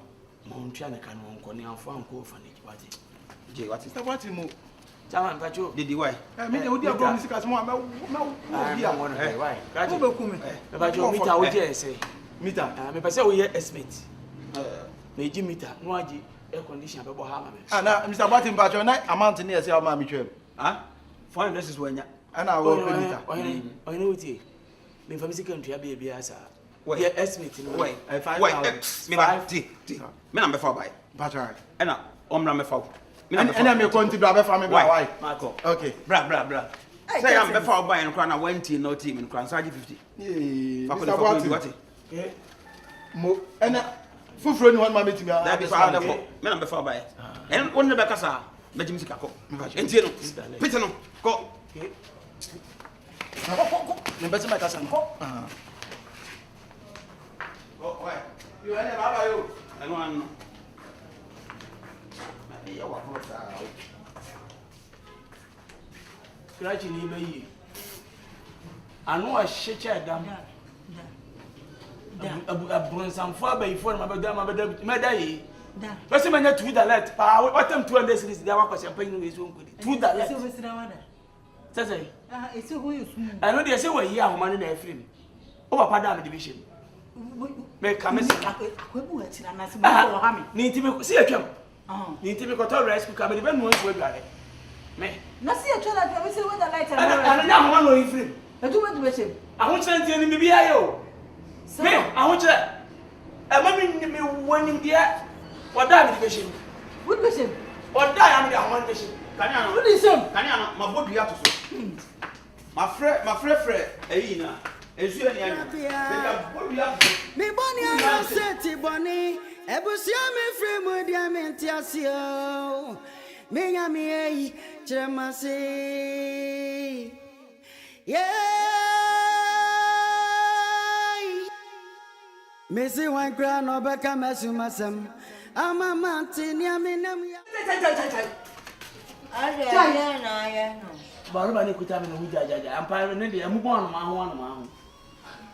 Mountain can one and farm call fanage. What? Jay, what is Mr. Batimo. Chaman, but you did why? I mean, you would have gone to see us more. why? But you meet out here, say. Meter, I'm a person who estimate. Major meter, no idea, air condition, but Hammer. And Mr. Batim, but your night amount in here, say, I'm a trip. Ah, fine, this is when you. And I will pay meter. I know it. Me from the country, I'll be as a way estimate. Wait, me number 4 by. But I. And I'm number 4. And I'm going to grab a family. Why? Marco. Okay. Bra. Say I'm before buying a crown. I went in no team in crown. 50. Yeah. What? Mo. And for friend one mammy to me. That be far enough. Men before buy. And one the back as a Majim Sicako. And Peter, no. Go. The better my cousin. Go. Why? You had a baba you. And one. Scratching him. I know a shit down. A bronze for by phone, my day. Let's say, my net to the let. What them 200 days there was champagne with one good. To that, says It's who you I know they say we're young man in their film. Over Padam division. Make come and need to see a jump. Need to be got all rest because even once we got it. Me. not see a child like I say what I like. I don't want to film. I do what with him. I want to send you in the BIO. Me, I want to. I want me winning there. What that division? What with him? What that I'm the one division. Can What is him? my body have to so. My friend, Aina. Is you any Me boni ana seti boni ebusia me free mu dia me ntiasio me nya me ei chiremase yeah me si wan kra no beka mesu masem ama manti ni amenam ya I know. Baruba ni kuta me no jaja. Ampa ne de amu bon ma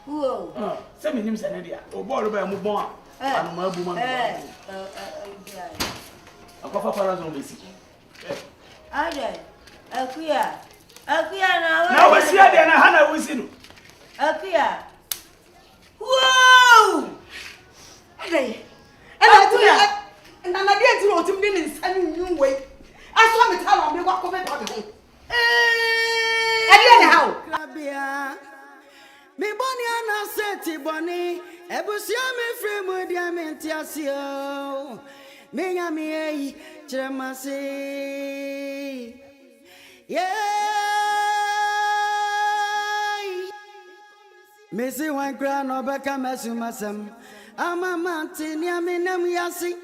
Whoa. Send me names and idea. Oh, boy, I'm born. I'm my woman. A coffee for us on this. I did. A queer now. Now, what's here? Then I had a whistle. A queer. Whoa! And I didn't know to be in some new way. I saw me tell me what come about it. How? Me boni ana seti boni ebusia me free mu dia me ntiasio me nya me ei chiremase yeah me si wan kra no beka mesu masem ama manti ni amenam yasi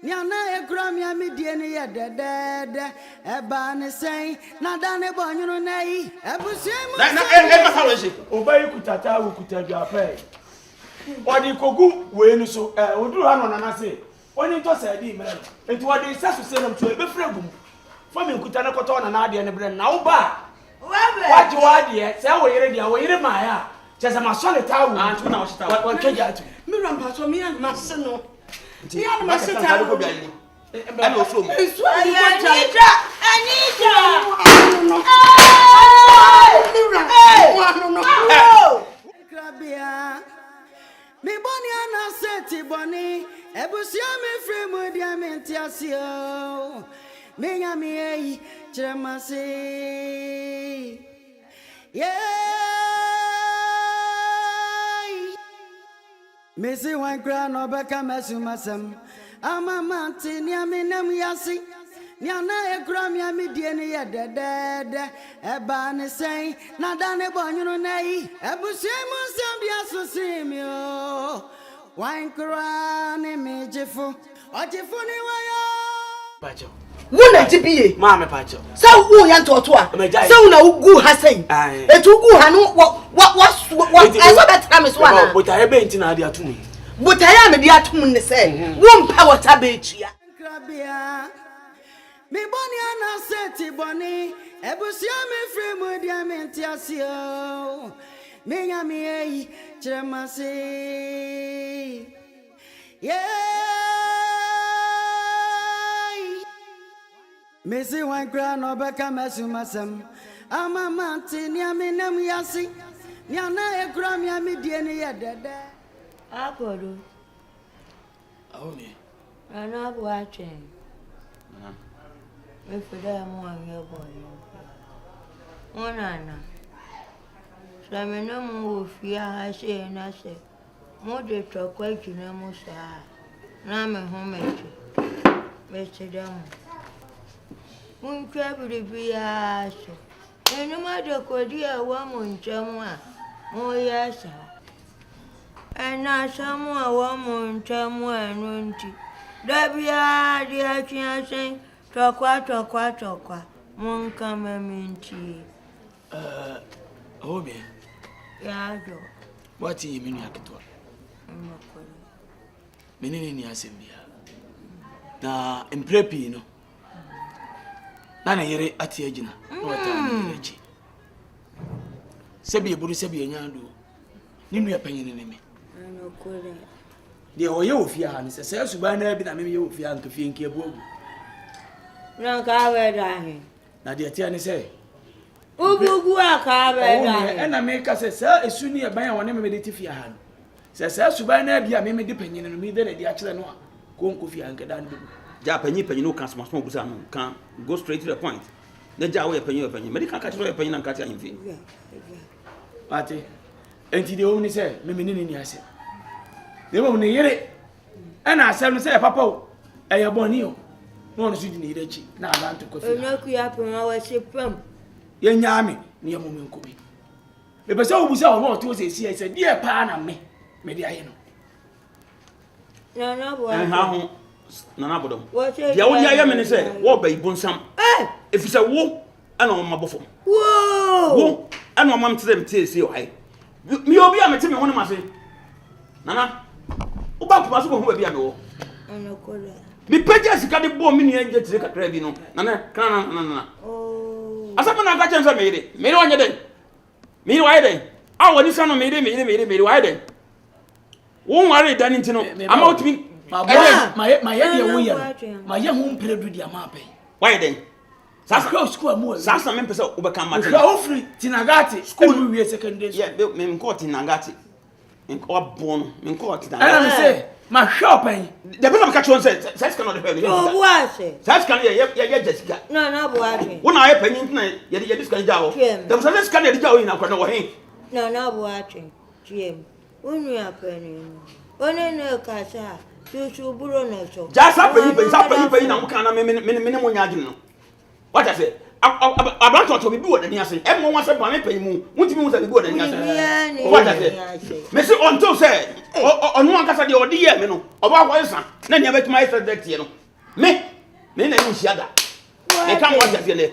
ni ana ekura mi amidie ni ye dedede eba ne sei na da ne bonyunu nei ebusia mu na fawezi Obey kutata wu kutaja pe. Odi kogu we nu so oduru ano na na se. Oni to say di mera. Enti wodi sasu se nam to e be fragum. Fo me kuta na koto na na ade ne bre na wo ba. Waji wade se wo yire dia wo yire ma ya. Chesa ma so le tawu. Antu na wo shita. Won keja atu. Me rampa so me na se no. Me an ma shita ko biani. Ana o so mo. Anita. Me boni ana seti boni ebusia me free mu dia me ntiasio me nya me ei chiremase yeah Missy one crown or back a messumasem. I'm a mountain, Yaminam Yassi. Yana a gram yamidian yet dead. A ban say, Nadane Bonyo nay. A bushemo Zambia Sosimio. Wine crown image for Ogyefo ni waya. Pacho. Wuna tibiye. Mama pacho. Sa wo ya ntotoa. Sa una ugu hasen. Etu ugu hanu wa eso betra me so ana. Botaye be nti na ade atum. Botaye me de atum ne se. Wo mpa wata be etua. Krabia. Me boni ana seti boni. Ebusia me free mu dia me ntiasio. Me nya me ei chiremase. Yeah. Missy one crown or back a messumasem. I'm a mountain, Yaminam Yassi. Yana a gram yamidian yet dead. Akodo. Oh me. I'm not watching. If I'm one your boy. One Anna. Some no more fear, I say, and I say, more de talk quite you know, Musa. Now I'm a homemade. Mr. Damo. Mun travel to be a so. And no matter what dear woman, Jamwa, oh yes, and now someone woman, Jamwa, and Runty. Dabia, dear Chian, talk, Mon come a minty. Oh me. Yado. What do you mean yakito? Menini ni asembia. Na imprepi no. Na yere ati agina. Wata ni yechi. Sebi eburu sebi enyando. Ninu ya panyene ne me. Anokole. De oye ofia ha ni se suban na bi na me ye ofia nka fie nka ebuogu. Na ka we dahin. Na de atia ni se. Ubugu aka be dahin. E na me ka se esu ni eban a wona me de tifia ha no. Se suban na bi a me de panyene no mi de na de akire no a ko nko fia nka dan do. Ja panyi no kan small busa no kan go straight to the point. Na ja we panyi me kan ka tiro panyi na kan ti anfi. Ate enti de o ni se me ni ase. De mo ni yere. E na asem no se papa o. E ye boni o. No no su di ni rechi na abantu ko fi. Onoku ya pema wa sepam. Ye nyaame ni ye mo me nkobi. Me pese o busa o no to se si e se die pa na me de aye no. Na na bo. Ha ho na na bodom. Dia wo ya me ne se wo ba ibonsam. If say wo ana o mabofo. Wo ana o mam tse me se o hai. Mi obi a mete me ho ne ma se. Nana. Wo ba kuma so ko ho ba bi a me wo. Anokola. Mi peja sika de bo mi ni enje tse kakra bi no. Nana kana na. Oh. Asaba na ka chensa me ire. Me ire wanye den. Me ire wa den. A woni sa no me ire wa den. Wo nware dan ntino. Ama otimi ma ye de wo ye. Ma ye hu mperedu dia ma pe. Why then? Sasa school mu. Sasa me pese obeka mate. Wo free Tinagati school we secondary school. Yeah, me nko Tinagati. Nko bon, me nko Tinagati. Ana me say, ma shop en. The person catch one say, "Sasa can not help." Oh, what say? Sasa can ye Jessica. No, boy. Wona aye panyin na ye dis kan jawo. Dem sasa can ye jawo ina kwa no he. No, boy. GM. Unu ya panyin. One no kasa. Chuchu buro no so. Jasa panyin na muka na me mo nya agin no. What I say? Abantu to bi wo dani ase. E mo wan say ba me panyin mu. Muntimi mu say bi wo dani ase. What I say? Me say until say onu ankasa de odi ye me no. Oba kwa nsa na nia betuma ise direct ye no. Me na ni uhia da. Me kan what I say le.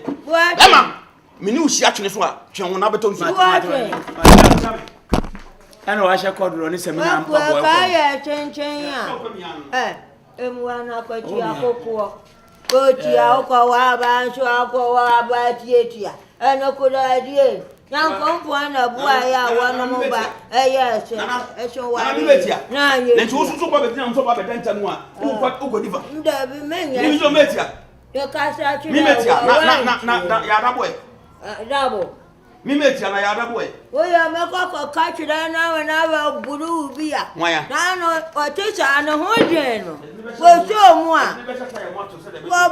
Ema me ni uhia twene so a twen wona beto nsu. Ana wa sha kodro ni se me na mpa boy. Ka ya chenchen ya. Emu ana kwa ti akoko. Ko ti akoko wa ba so akoko wa ba tietia. Eno ko da die. Yan ko mpo ana bua ya wa no mo ba. Yes. E so wa. Na ye. Le tu so ba be tina so ba be danta mu a. Wo go diva. Nda bi menya. Ni so metia. Yo ka sa chi. Mi metia na ya da boy. Dabo. Mi metia na ya da boy. Oya me ko ka chi da na we na ba buru bi ya. Na no o teacher na ho je no. Wo so mu a. Wo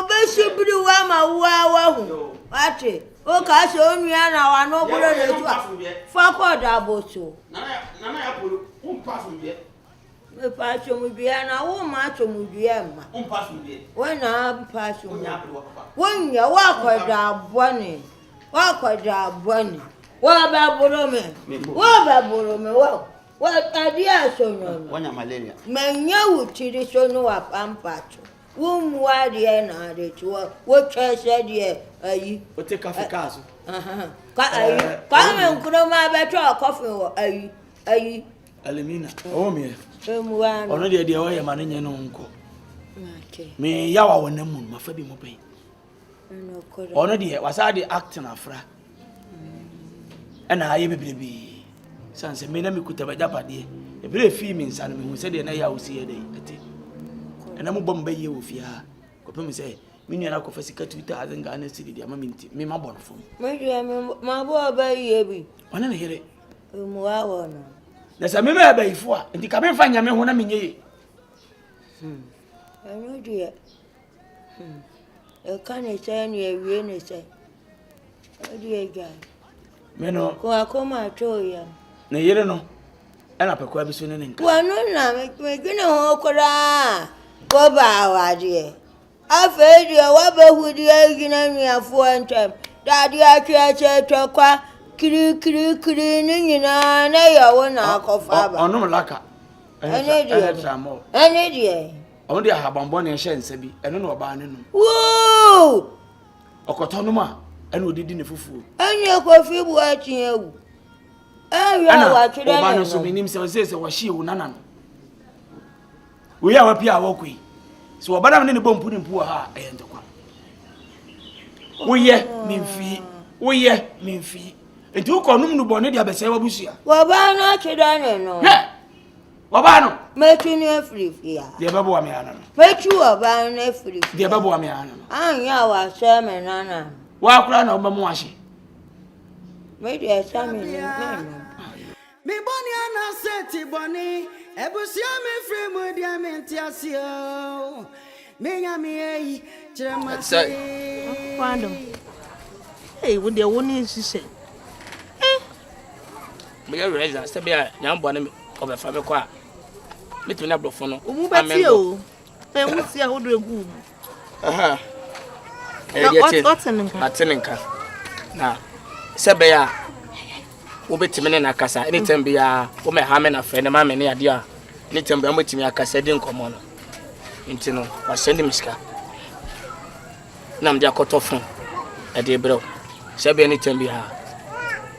ba shibru wa ma wa hu. Ate. O ka so nua na wa no buru na tu. Fa ko dabo so. Nana ya polo. pass with you. Me pass with you, and I won't match with you. Pass with you. When I pass with you. When you walk with that bunny. Walk with that bunny. What about Borome? What about Borome? What idea so no? When you're malaria. Men you chili so no up and patch. Whom why the end are the two? What I said here, you will take off a castle. Come and could my better coffee or a Elimina. Oh, me. Already a dear way a man in your uncle. Me yawa when the moon, my fabi mopay. Already was I the acting afra. And I baby. Sans a minute could have a dapper dear. A very female son who said, and I will see a day. And I'm a Bombay you with ya. Copum say, Minion of Physical 2000 Ghana City, the moment, me my born from. My boy, baby. One and hear it. There's a member before, and you come find your man when I'm in ye. I know, dear. You can't say any really say. Oh, dear guy. Meno, come I told you. Nay, you don't know. And up a quabbie soon and well, no, making a hokora. Go by, dear. I fed you a would you again me a foreign time. Daddy, I can't talk. Cleaning, you know, I won't knock off. Oh, no, lacquer. An idiot. Only I have on Bonnie and Shen Sebi, and no about him. Whoa! O Cotonoma, and we didn't fool. And your coffee watching you. Oh, you are watching Obano, so many himself says, was she none. We are up here, walkway. So about having any bomb putting poor her, I enter. We ye, mean fee. We ye, mean fee. And two cornum no bonnet, the Abbasia Busia. Wabano, children, no. Wabano, make you near free here. The Babuamiana. Make you a ban free. The Babuamiana. I know a sermon, Anna. Walk round over Mwashi. Maybe a sermon. Me Bonnie Anna said, Bonnie, Ebusia me free with the Amentiasio. Me, Yami, Jeremiah. Random. Hey, what the one is she say? Me a razor, step here, young bonnet of a family choir. Between a brofono. Umubetio. And we see how do a good. What's in now, Sabaya. Ubetime na kasa anytime bia wo me ha me na friend ma me ne ade a anytime bia motimi akasa din komo no nti no wa send me sika na me akoto phone e de bro se bia anytime bia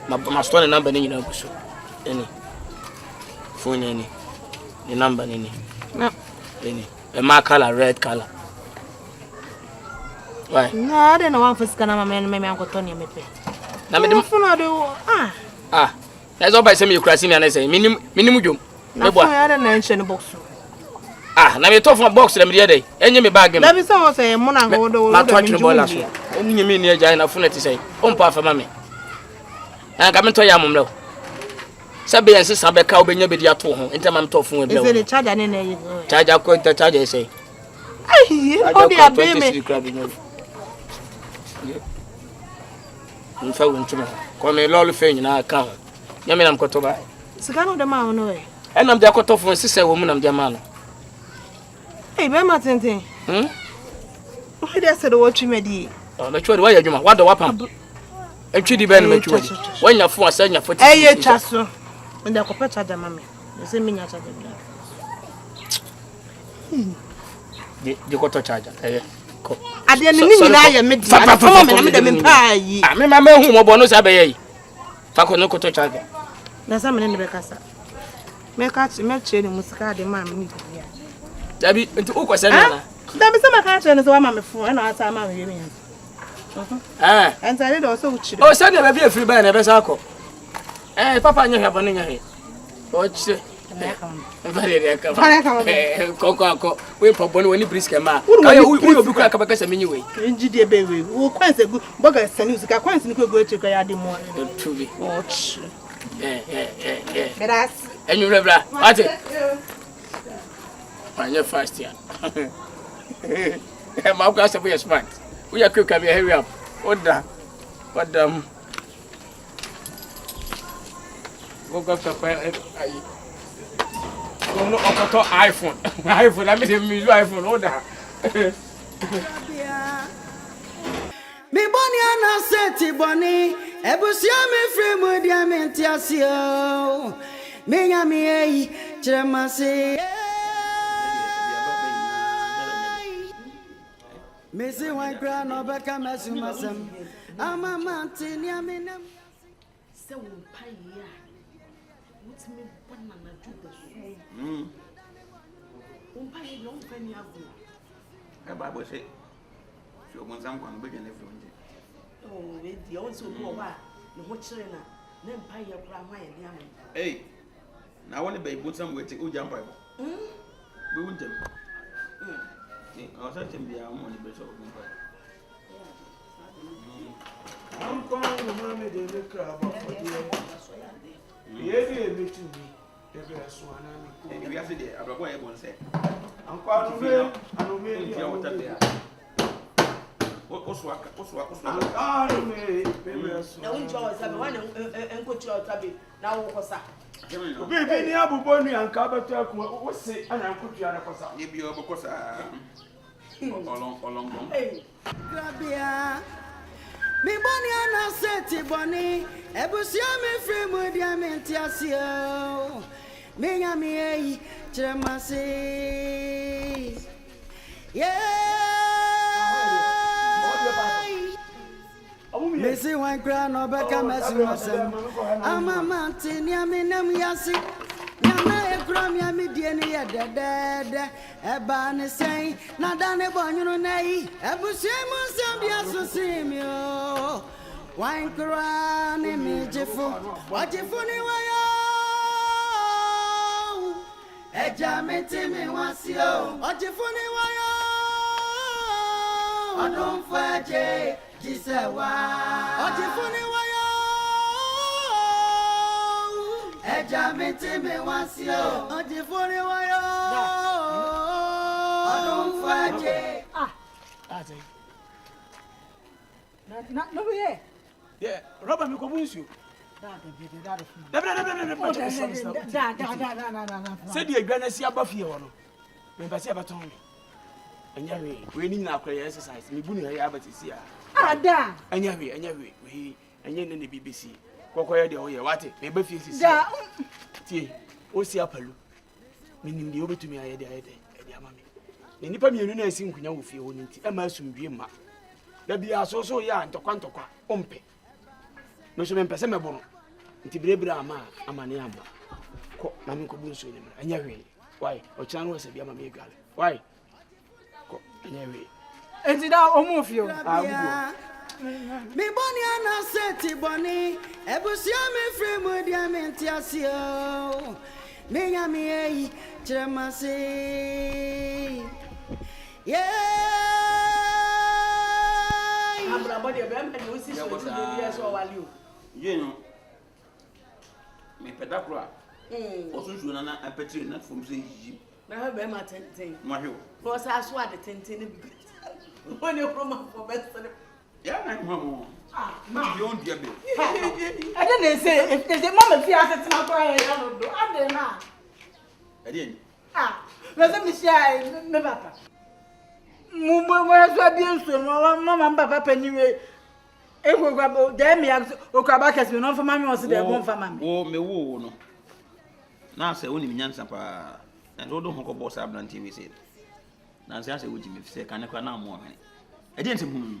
ma store number ni nyina guso eni phone eni the number ni no eni e ma color red color why na de na wan fisika na ma me akoto ne me pe na me dem phone ade that's all by some you crashing and I say, minimum jump. No boy, I don't mention box. Now you talk from box them the other day, and you may bag him. Let me say, Mona, not watching the ball last one. Only you mean near Giant of Funny to say, path for mammy. And come to Yamum. Sabi and Sister Becca be near the home, and I'm talking with the charger in a charger. Quite the charger say. I hear baby crabbing. In fact, come a lolly thing in our account. Yamin, I'm got over. Sagano the man, no way. And I'm the cut off one sister woman of the man. Hey, Martin, why they said what you made? Oh, the truth, why you want the weapon? And she depends when you're for saying your foot. Hey, Chasso, when they're compared to the mammy, the same minute. You got to charge. I didn't mean I am made them in pie. I remember whom a bonus abbey. Fako no koto charge. Na some in the Becassa. Make out to match in Musca, the man. Debbie, into Ukasana. There is some catch and so I'm a fool and I am a union. And I did also. Oh, send a very free band, a Besaco. Eh, Papa, you have one in your head. What's it? Very Coco, we propose when you brisk a man. Who will be crack up a minute? Engineer baby, who quite a good bugger send you to quite a go to Gayadi more. Truly. Watch. Yeah. And you never. What's it? On your first year. My class of your smart. We are quick, can hurry up. What the? Woke up to no okoto iPhone. iPhone, I mean me iPhone order. Me boni ana seti boni ebusia me free mu dia me ntiasio me nya me yi chemase me se wan kra no beka mesumasem ama mantini amenam se won pai ya mutimi bonna na juda so won pai no fani ago e ba bo se so gon sam kwan be gene fronje oh we di on so go ba no ho kire na na pai ya kra ma ya ni am na woni be bo sam we ti o jam pai bo be won tem I was at him be a money better of I'm calling the mommy they look about for the yeah, me too. Every one. we have to do. I'm going to say. I'm calling me. I don't mean you what there. What's work? Ah, me. Now, in Joe, one and put your tabby. Now, what's that? Baby, ni abu boni and kabata what say and I put you on a cosa. You be over because along. Grabia me boni ana seti boni ebusia me free mu dia me ntiasio me nya me yi chemase me si wan kra no beka mesumasem ama mantini amenam yasi nyama ekura mi amidie ni ye dedede eba ne sen na da ne bonyunu nei ebusie mu nsam bia so simio wan kra ne mi jefo Ogyefo ni wayo eja metimi wasio Ogyefo ni wayo odon faje jisewa Ogyefo ni wayo eja metimi wasio Ogyefo ni wayo odon faje that's it. No we Yeah, Robert me ko bunsu. Say the gwana si abafie wo no. Me pese abaton me. Anya we ni na akwa exercise me bu ni ya abatisi a. Ada. Anya we we anya ne BBC. Kokoye de wo ye wate me ba fie sisi. Da. Tie, o si apalu. Me nim de obetumi aye de e de ama me. Ne nipa mienu na asi nkunya wo fie wo nti e ma asumdwe ma. Da bia so ya ntokwa ompe. No so me pese me bono. Nti brebra ama ne ama. Ko na me ko bunso ni mra. Anya we. Why? O chan wo se bia ma me gale. Why? Ko anya we. Enti da omofio. Me boni ana seti boni ebusia me free mu dia me ntiasio me nya me yi chemase Abra body be me no si so ti dey so wali o. You know. Me pedakro osunsu na apetri na from say yi. Na be ma tenten. Mo hwe. No sa so ade tenten ni bi. When you from for best. Yeah, na mo. Ma you on dia be. I didn't say if the mama fi asset na kwa ya no do. Ade na. Ade. Na se mi share me papa. Mo so bi nso mama papa paniwe. Ego gwa de me okaba kesi no fa mama o se de bon fa mama. Wo me wo no. Na se woni nyansa pa. Na do ho ko boss abranti we say. Na se ase wo jimi fi se kan kwa na mo hwe. Ade ntem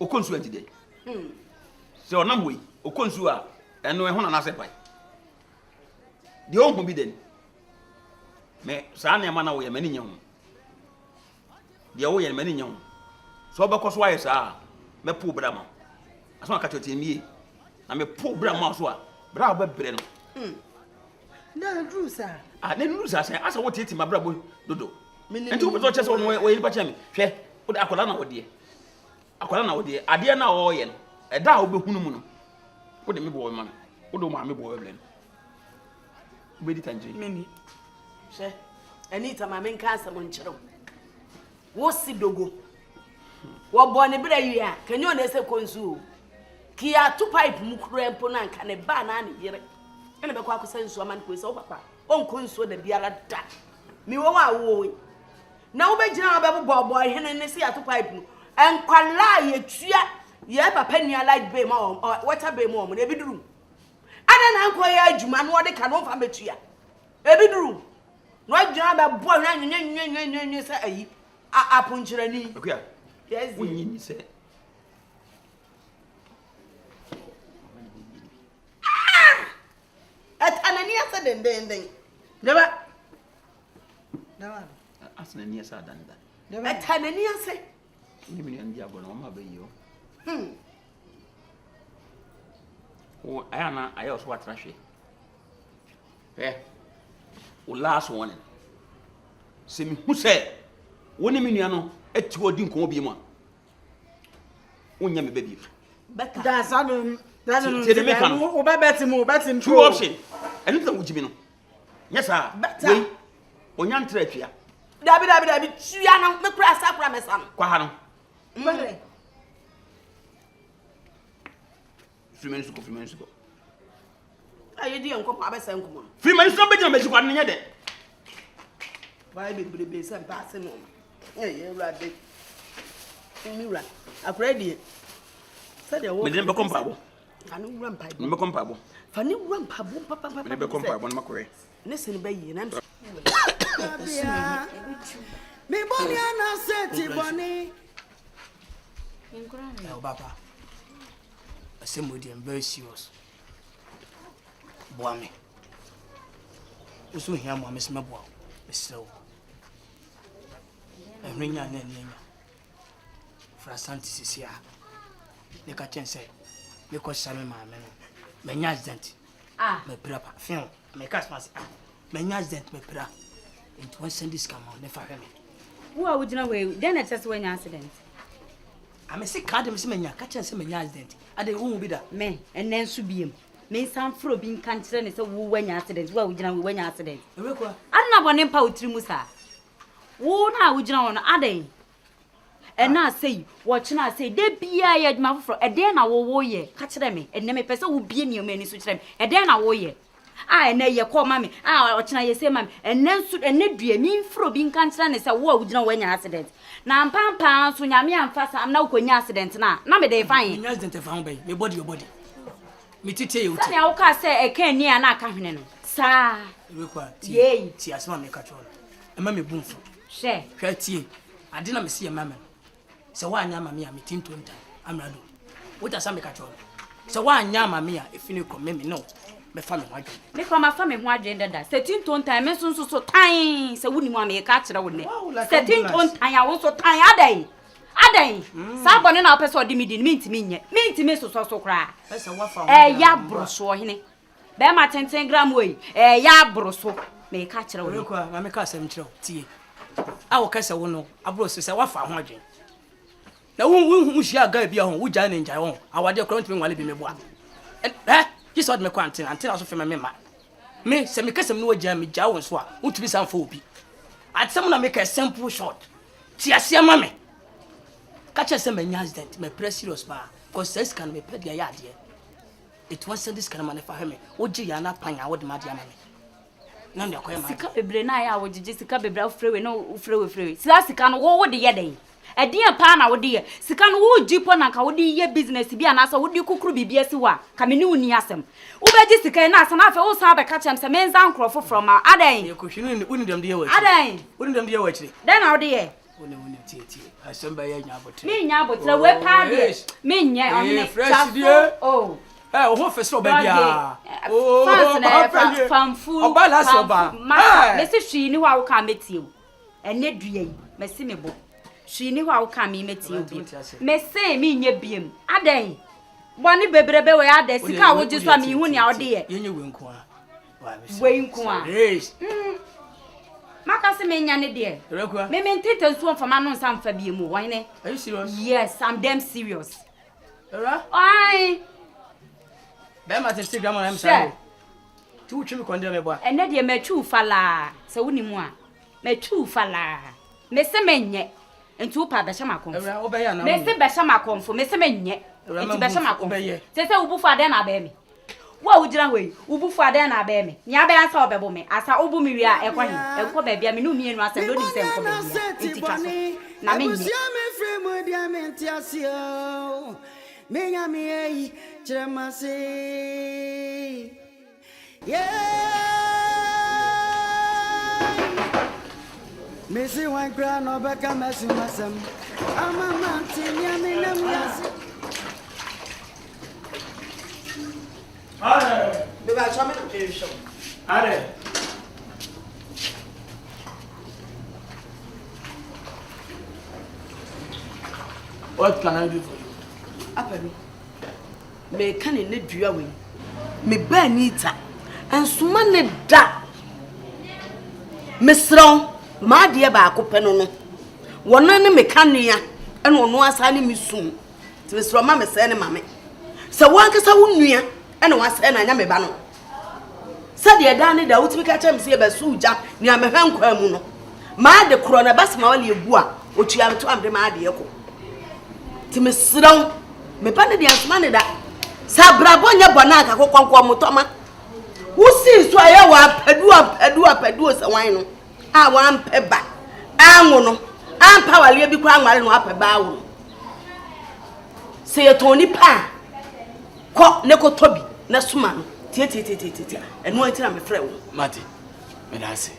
okonsu atide se onam we okonsu a eno ehuna na sepai de onhu bi den me sa na ma na wo ye mani nyahu de wo ye mani nyahu so obekoso aye sa me pu brama aso aka chotemie na me pu brama so a bra obebre no na ndru sa na ndru sa say asa wo titi ma brabo dodo enti wo beto chese wo ye pa chemi hwe wo akola na wo de akwala na wode ade na wo ye no eda wo behunu mu no wo de me bo ma me wo do ma me bo we no wo be di tanje Mimi she anita ma men ka asam nkyerem wo si dogo wo bo ne bra yi a kanyo na ese konsu ki ya tu pipe mu kuro empo na nka ne ba na ne yere ene be kwa kusa nsu ama ne ko ese wo papa on konso da biara da mi wo wa wo na wo be gina ba bobo hene ne si ato pipe no enkwala ye tua ye papa ni light bay ma water bay ma mo na ebiduru ada na nko ye adwuma no de ka no fa betua ebiduru no gina ba bo na nyenyenyenyenyen se ayi apunchirani okuya yes wonyi ni se atanani asa den deba asnani asa danda deba atanani asa ni mi ndi agona ma ba yiyo o ayana ayo so watrahwe o last one se mi hu se woni mi nua no ati odi nko bi mu a wonya me ba bi beta that's no se de meka no o ba betim two option enu ta wujimi no nyesa we onya ntra atwa dabi tua no me kura sakura mesa no kwa ha no mbere Freeman suko aye di enko pa abesa enko mo Freeman suko be jina me suko ne de why be se pass no rade mi ra akura di se de wo me de be kompabo anu wura mpabo me be kompabo fani wura mpabo papa me be kompabo na makore ne se ne be yi na me boni ana seti boni Oh, Papa. I say, Moody, I'm very serious. Boy, me. You soon hear my Miss Mabwa, Miss So. And ring your name. For a Santis is here. The catch say, because Sammy, my man, my accident. My brother, film, my customers, my accident, my brother. It won't send this come on, never hear me. Who are you away? Then it's just when accident. I may say, Cadam, catch and some accident. I didn't be that. Men, and then should be him. May some fro being cancer and so when accident. Well, we know when accident. I don't know one empower Trimusa. Who now would you know on a day? And now say, what should I say? They be I at my fro, and then I will warrior, catch them, and then a person will be in your many switch them, and then I warrior. I know you call mammy. I watch now say, ma'am, and then should and net be a mean fro being cancer and say, what would you know when accident? Now, pounds when I'm young fast, I'm now going accident now. Now, they find accident found by your body, Me tell you, I can't say a can near and I can't know. Sir, yea, tears, mammy, catch on. And mammy boom for share, tea. I didn't see a mammy. So why am I me? I'm 20 times. I'm not. What does I catch on? So why am I if you come, me no. Me family white. Me from my family who gender that. 13 time, so time. So wouldn't want me a catch that wouldn't it? 13 time, I also time a day. A day. Someone in our person didn't mean to me so cry. That's a waffle. Ya broso hine. Be ma 10 gram way. Ya broso. Me catch that wouldn't. I make us some tea. I will catch a one. I brought say waffle hodging. Now, who shall go be on? Who Jan in Jaon? Our dear country will be me one. And he saw me quarantine until I was from my me, say, because I'm no jammy jow and swap, would be some phobia. I'd someone make a simple shot. See, I see a mammy. Catch us some accident, my precious bar, because this can be paid the idea. It wasn't this kind of money for him. Would you not paying out the madam? None of your Sika Brenaya would Jessica be brow free, no free. Sassican, what the yedding? A dear pana, oh dear, Sikan would deep on a cowdy business to be an answer, would you cook be BSua, coming in Yasam. Uber Jessica and us and I also have a catch and some men's uncle from our Aday. You wouldn't them dear way. Aday, wouldn't them dear way. Then our dear. I send by a me, but the web party. Me, yeah, fresh dear. Oh. Oh, for so baby. Oh, from food. Mrs. She knew how come meet you. And Nedry, Messimable. She knew how come meet you. May say me near beam. A day. One baby, where I dey. Sika would just want me when you're dear. You won't qua. Wayne qua. Yes. Macassi me, Yanny dear. Me maintain one for Manon Sam Fabian. Why? Are you serious? Yes, I'm damn serious. Aye. Them at Instagram, I'm sorry. Two children condemn me, boy. And that you may true falla. So we need more. May true falla. Mr. Menye. And two pa Bashama come. Mr. Bashama come for Mr. Menye. Mr. Bashama come. Say, Ubu for then, I baby. What would you way? Ubu for then I bear me. Nya be answer be me. Asa ubu mi wi a e kwa hin. E kwa be bia me no mi enu asem do di sem ko be bia. Na me ni. Menya mi chemase. Yeah. Missy one crown or back a mess in my son. I'm a mountain, yes. Baby, I show me the show. What can I do for you? Apari. Me can in the drawing. Me benita. And sumane da. Misro, my dear Baco Penono. One name mechania, and one was signing me soon. To Miss Roma, sending mammy. So one case I wouldn't near, and was an aname bano. Said the Danny, the ultimate catch see about Suja, near my home Quamuno. My the corona bas mawali bois, which you have to have the my dear. To Miss Ron, me panny the ansman that. Sabrabonya Bonaka, who conquer Mutoma. Who sees to I pedua a wine? I want peba. I want I'm powerly be crying while up a bow. Say a Tony Pan. Cock Neko Toby, Nasuman, Titi, and one time a friend. Matty, may I say?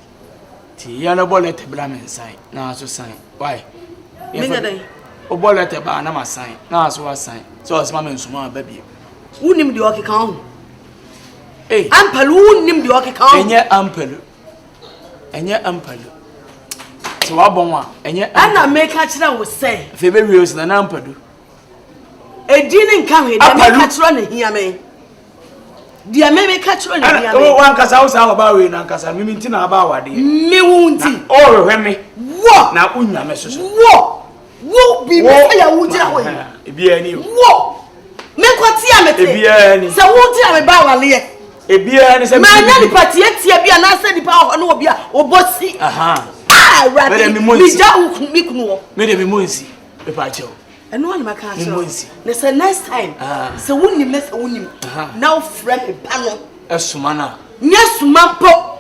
Tiana bullet blam sign, now so sign. Why? O bullet a banana sign, now so a sign. So as mamma and Suma baby. Who named the Oki count? Eh, Ample, who named the Oki count? And yet ample. And yet ample. So I bomb and yet I make catch that was say. February than ample. A didn't come here, I catch running here, me. Dear, maybe catch running here. Oh, one cast house about it, and cast a minute about it. Me won't see. Oh, Remy. What? Now, Una message. What? Won't be I would tell you. Be any. What? Make what see so won't tell me about a beer and a man, party, be an answer the power and no beer or bossy. Aha. Ah, rather me more. Maybe Munsi, the patio. And one my castle. There's a nice time. So wouldn't you miss a woman? Now, Frank a panel. A sumana. Yes, Mampo.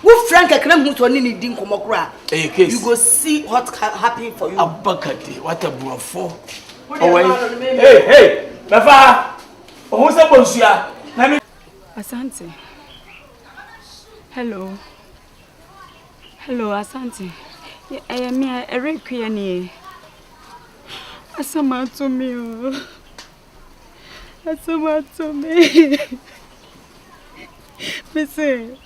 Who Frank a creme who's on any dink or cry. You go see what's happening for you. A bucket, what a bro for. Hey. Baba, who's a bonsia? Asante. Hello, Asante. I am here a requiani. Asama to me. Missy,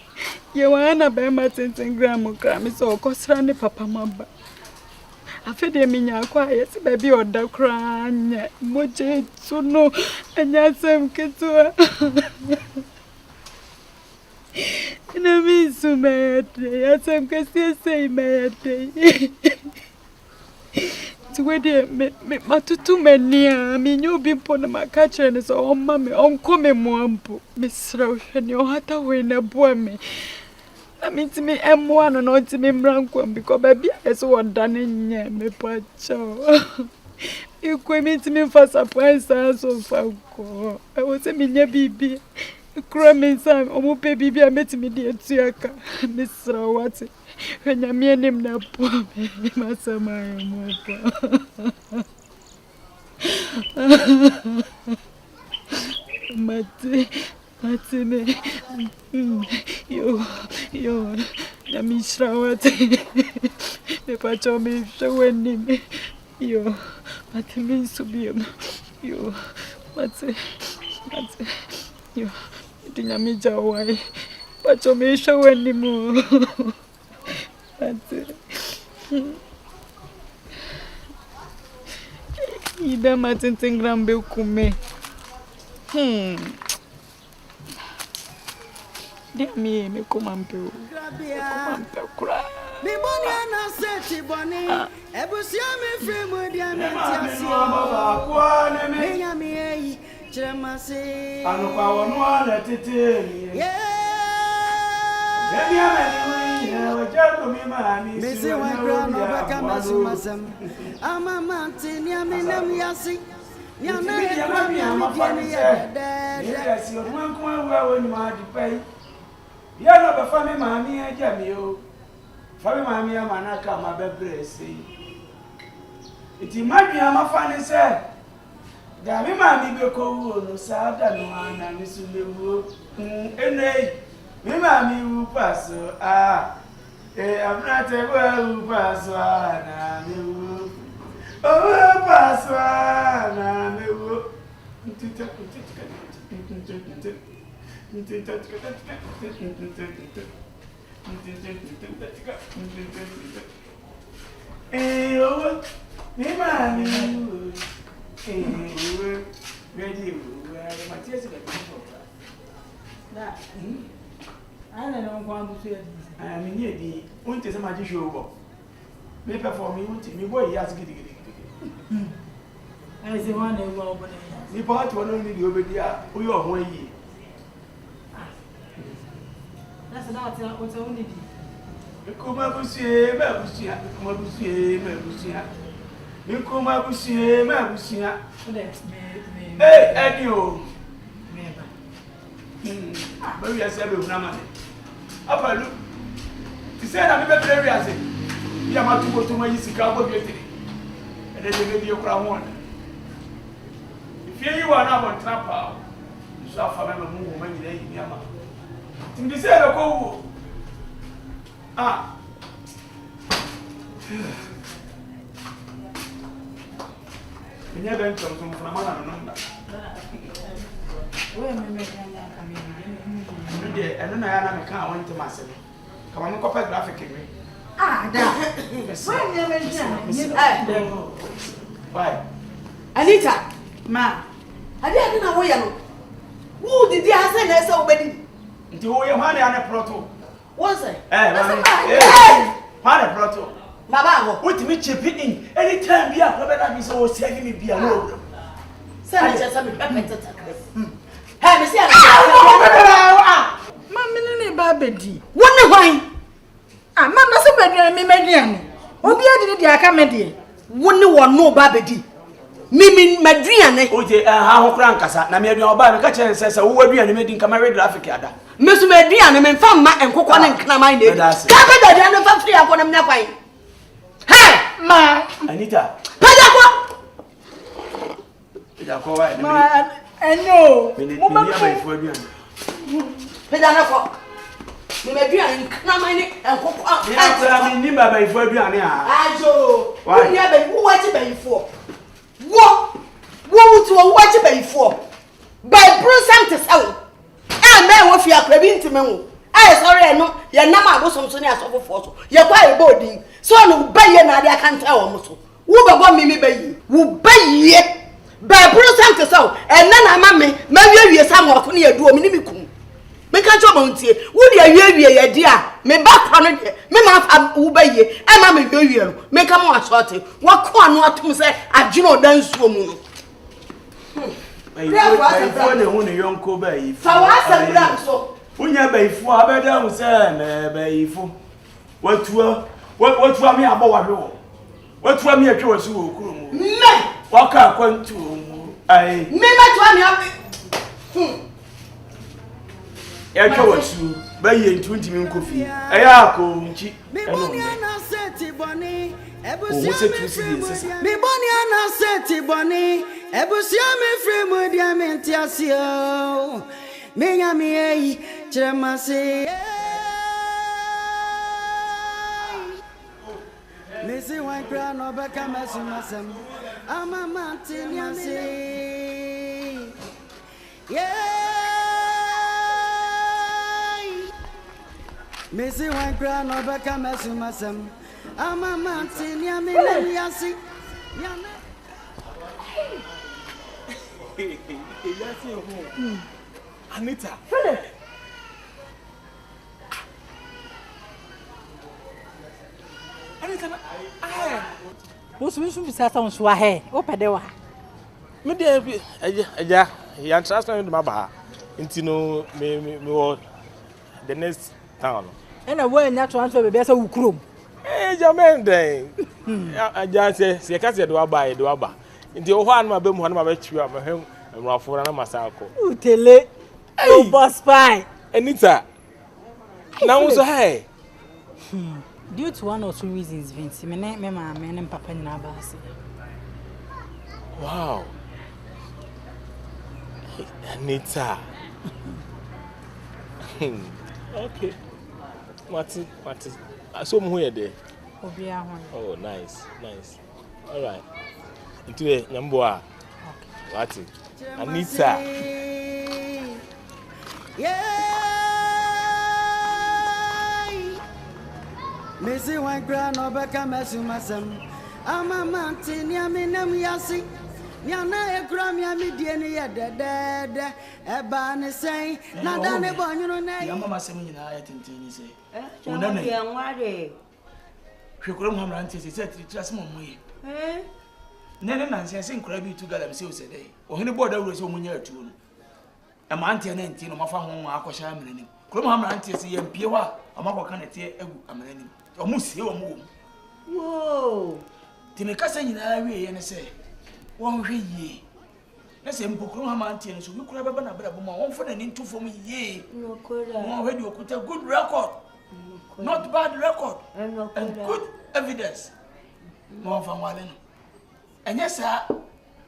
you want a bear Martins and Grandma Cram, so Cosrani Papa Mamba. I fed him in your quiet, baby, or the crying. Moje to know, and yasam Ketua. And I mean so mad, yasam Cassia say mad. To where they my two men near, I mean, you'll be put my catcher and so on, mammy, on come Mwampo, Miss Roche, and your heart away in a boy me. I mean to me M1 and not to me Branquam because baby has one done in me pacho. You came to me for surprise, so far. I was a mini baby. Cramming some, oh, baby, I met me dear Tiaka, Miss Rawati. When you mean him now, poor me, Massa my Matine, you, Miss Rawati. The pacho me showing him. You, what means to be you, what's you, Dinamija, why? Pacho me showing him. That's it. Ida matinting grambe kume. Dia me komampe. Komampe kura. Me boni ana seti boni. Ebusia me fremu dia me tiasi. Me ya me yi chemase. Anu kwa wonu ana tete. Missy one crown over Camasum. I'm a mountain, Yaminam Yassi. Nya na e kwa mi amafani se. Yes, you man come when ma di pay. Ya no be fa me maami aja mi o. Fa me maami amanaka ma bebre sei. Iti madwi amafani se. Da me maami be ko wo no sa da no ana mi su lewo. Enei. Me maami wu paso I'm not a paso na me wu. Oh paso na me wu. I don't know why I'm saying this. I mean, you want to some show. Maybe for me, me boy, yes, giddy. I say one day, well, but you bought one only the over there, we are 1 year. that's not what's only. Come up with you, Mabusia, come up with you, Mabusia. You come up with you, Mabusia. Hey, and you. Maybe I said, Upper look. He said, I'm a very as it. You are to go to my Chicago getting. And then you may be a crown one. If you are not on trap, you shall have a move many days in Yama. In the same go. You never come from a man. Where am I making that coming? I don't know how I went to myself. Come on, copy graphic. Why? Anita, ma. I didn't know where you who did you have so many? Do you money on a proto? Was it? What a proto? Baba, what me chipping in anytime be up, but so saving me be a road. Send it some better. Hey, Miss Mammy, Babedy. Wonder why? Mamma, somebody, me, Median. What did you come here? Wonder one no Babedy. Mimi Madrian, Oje, how crankasa, na me your bar, catch and says, who will be animating camera graphic ada. Miss Madrian, and found and cocoa and clamine. Cover the end of 3 upon them that way. Hey, ma, Anita. Ma, and no, Pedanaco. Me Madrian, clamine and cocoa. I mean, by Fabian. I so, why never who was it before? What would you watch it before? By Bruce to sell. And man, if you are craving to me, I sorry, no, your number was some sonny as of force. You're quite a body. So no bay and I can't tell almost. Who about me bay? Who bay yet? By Bruce to sell, and then I mammy, maybe you are somewhat near do a minimum. Me can't trouble you. Would you dear? Me back on it. Me mouth obey, and mammy do you. Make a more shorty. What can what to say? I do not dance woman. I want a young Kobe. So I said, so. When you bay for a better, say, bay for what me about what for me a choice who me what can't come to I me my I chose you by 20 million coffee. I go, Chi. Me boni ana seti boni, ebusia me fremu. Me boni ana seti boni, ebusia me fremu dia menti asio. Me nya me ei, chemase. Me si wan kra no beka mesumasem. Ama mantini ase. Yeah. Missy one crown of a camasum. I'm a mountain, Yassi. Anita. Anita, what's Mr. Saturn Swahe? Open the one. Me, yeah, he answered my bar. Intino, me, the next town. And a way not transfer the best of Krum. Eh, Jamen, I just say, see, I can't do a buy, do a bar. Ndi Hwan ma be mu Hwan ma be twi am hem emrafo na masako. Utele. Oh boss pie. Anita. Now so hey. Due to one or two reasons, Vince, me mama and papa na basi. Wow. Anita. Okay. Mati. So mu here there. Obia Hwan. Oh, nice. All right. Into nyambo a. Okay. Mati. Anita. Missy one grand over Kamasum. I'm a mountain, Yaminam Yassi. Yana a gram yamidian yet dead. A ban say, not done a bon, you know, Mamma saying, I think you say. Young Waddy. She couldn't have ranted, he said, just one way. Nene Nancy, I think, crabby together themselves a day. Or any border was so near to a mountain and Tino, my family, Aquasham, and Cromham Rantis, and Pioa, a mother can tear a man. Almost here, move. Whoa! Timicasa in Ivy, and I say, 1 ye. Let's say, Pocroma Mountain, so we could have a better one for an into for me, ye. No, could already put a good record. Not bad record. And good evidence. More from one. And yes, sir.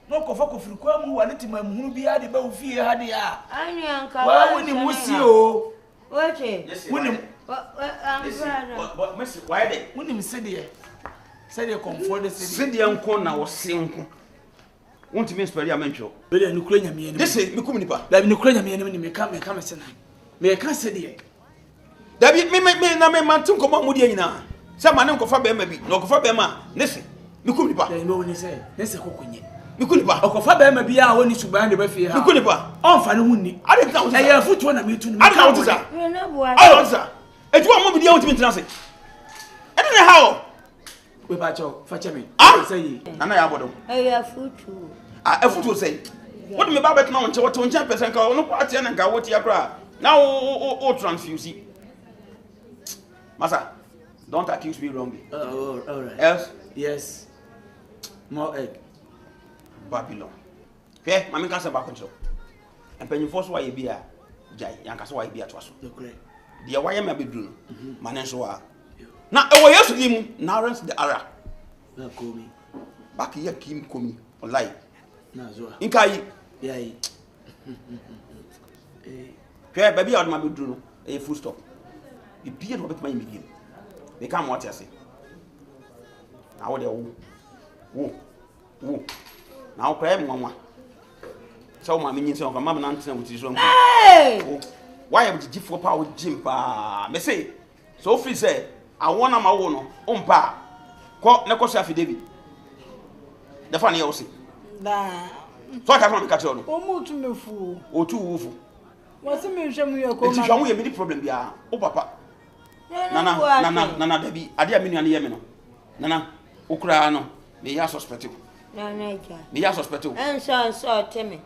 No coffee for Quamu, who are letting my moon be at the bow fear. I know, why wouldn't you see you? What is it? But Mr. Why when him said here, said you comfort the city. City and corner was simple. Want to miss Pariamento. But in Ukraine, me, this is Mikumipa. That in Ukraine, me, may come and say, may I can't say here. That me, man, to come on with you now. Someone uncle Faber, maybe, no Faber, listen. Mikumipa, I know when you say, let's a cooking. Mikulipa, Uncle Faber may be our when you should buy the buffet. Mikulipa, on Fanuni. I didn't count. I have foot one of me to I count, sir. I answer. It's one moment the ultimate transit. I don't know how. We batch out, fetch me. I say, and I have I have food too. A foot will say, what do you about now until 20% call no party and go what you cry? Now, oh, transfuse. Massa, don't accuse me wrongly. Oh, all right. Else? Yes. More egg. Babylon. Okay, Mammy can't say back control. And penny force why you be a jay, Yankasa why be a trust. The why am I be doing? Manensua. Now, away to him, now runs the Ara. Now, call me. Back here, Kim Kumi, or lie. In Kai, yea. Okay, baby, out my bedroom, a full stop. The beard of my medium. They come what I say. Now, they're woo. Now, pray, Mamma. So, my minions of a mamma answer with his own. Why am I for power, Jim? Me say, so free say, I want my own pa. Call Necosafi David. The funny also. So I can't catch on. Oh, more to me, fool. Or two woeful. What's the mission we are going to show me a mini problem? Yeah, oh, papa. Nana, Debbie, I dear million Yemino. Nana, Ukrano, me ya suspect you. Me ya suspect you. And so saw Timmy.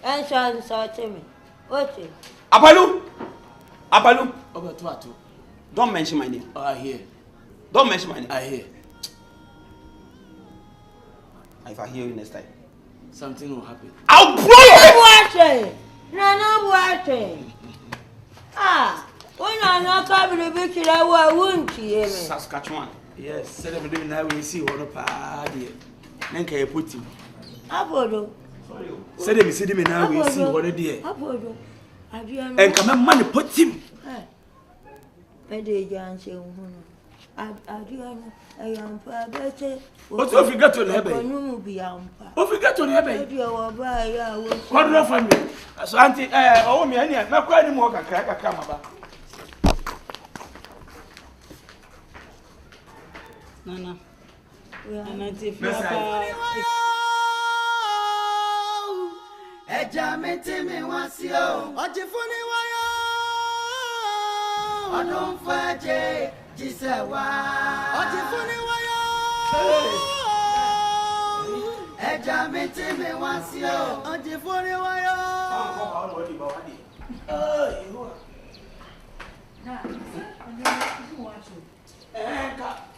And so saw Timmy. What is Apalu? Over Twatu. Don't mention my name. Oh, I hear. Don't mention my name. I hear. If I hear you next time, something will happen. I'll blow you! No, watching. Ah, when I knock up the big, I won't hear me. Saskatchewan. Yes, said everything now we see what a party. Then can you put him? Abodo. Said him, see him now we see what a dear. Abodo. And come on, money put him. I did answer. Adriana, I am better. What if you got to the What if you got to the What do for me? So, Auntie, oh, me, I'm not quite more a crack. I come about. Nana. Ejamete me wasio. Ogyefo ni wayo. Odon faje jisewa. Ogyefo ni wayo. Ejamete me wasio. Ogyefo ni wayo.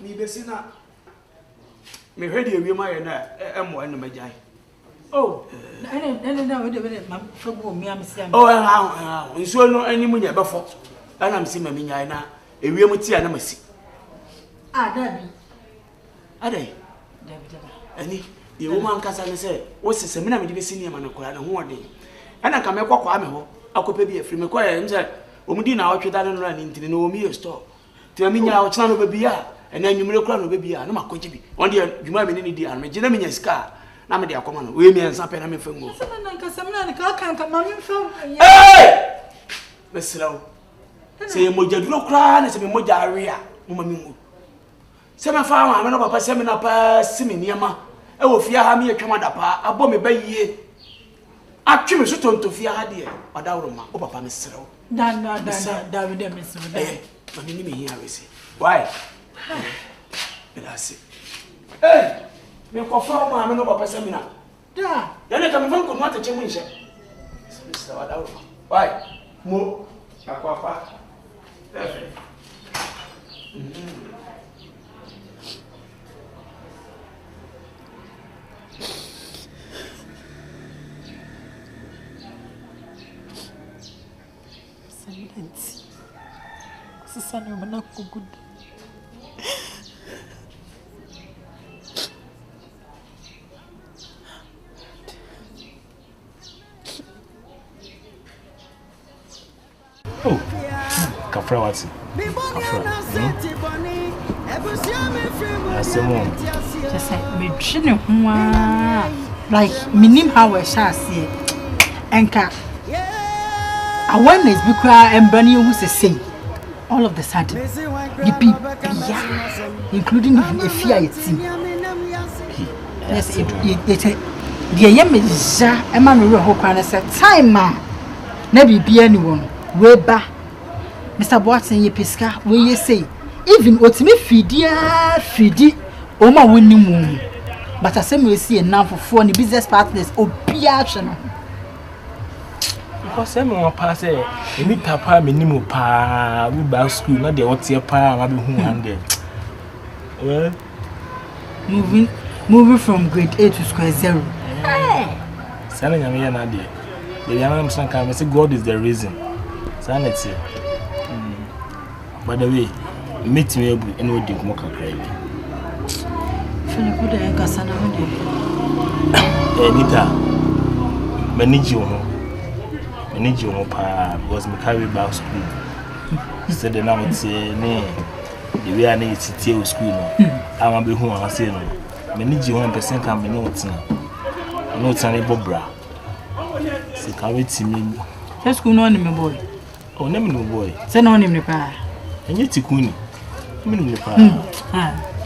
Ni besina. Me ready we my na em wo no majai. Oh, no, wait, my trouble, me, I'm saying. Oh, and so no any money before. And I'm seeing me now. A real tea, I see. Ah, Debbie. Are they? Any the woman can say, what's the seminar with the senior man and one day? And I can make what I'm a I could pay a free McQuarrie and said, Omudina, I should run into the no meal store. Tell me now, son of a beer, and then you will crown of a beer. No, my coach be. One day, you might be in the army, Jeremy Scar. Now, my dear, come on, we may and something I'm from you. Hey! Miss Low. Say, Moja, no crown, as a Moja area, woman. Sema farm, I'm not a seminar pass, Siminiama. I will fear me a command apa, a bomb by ye. Actually, so to fear her dear, or down my papa, Miss Low. Dan, Miss. But you me here, I say. Why? And I say, hey, me confirm, I'm not a seminar. Da, then I come from not a change. Why? Mo, Aquafa. Sasa ni mana good. Oh, Kafra what's it? That's the one. Just say, me chine Hwan. Like, minim how we shall see it. Enka. Awareness because and Bernie who's the same. All of the sudden, you be including a fear it seems. Yes, the young is a man who said, time, man. Never be anyone. Way back, Mr. Watson, ye pisca, will ye say, even what's me feedy, oh my winning moon. But I say, we see a number for 4 business partners or be action. Because someone pass it, you need papa minimum pa, we back school, not the what's your pa, I'll be hungry. Well, moving from grade 8 to square 0. Selling a man idea. The young son can say God is the reason. Sanity. By the way, meet me and we drink more crazy. Philip, I got some of Anita, manage you. I need you because me carry back school. Said the name say nee the way I need to tell school no. I want be who I say no. Me need you 1% can be no tina. No tina bobra. Say can we see me. That school no name boy. Oh name no boy. Say no name pa. Enye tikuni. Me no pa.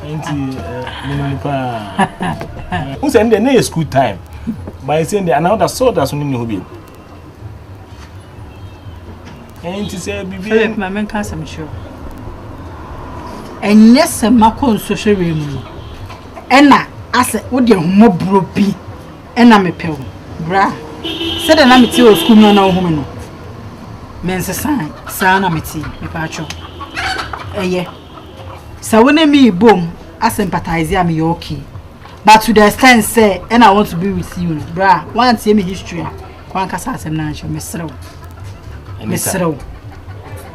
Enti me no pa. Who say the school time. By saying the another sword as no know be. And to say, Philip, my man can't some sure. And yes, a macon social room. And I said, what your mob be? And I'm a pill. Bra said, and I'm a tea school no woman. Men's a sign, son, I'm a tea, a patcho. Eh, so when I me boom, I sympathize, I'm your key. But to the extent, say, and I want to be with you, bra. One see me history. One cast and natural, Miss Rowe.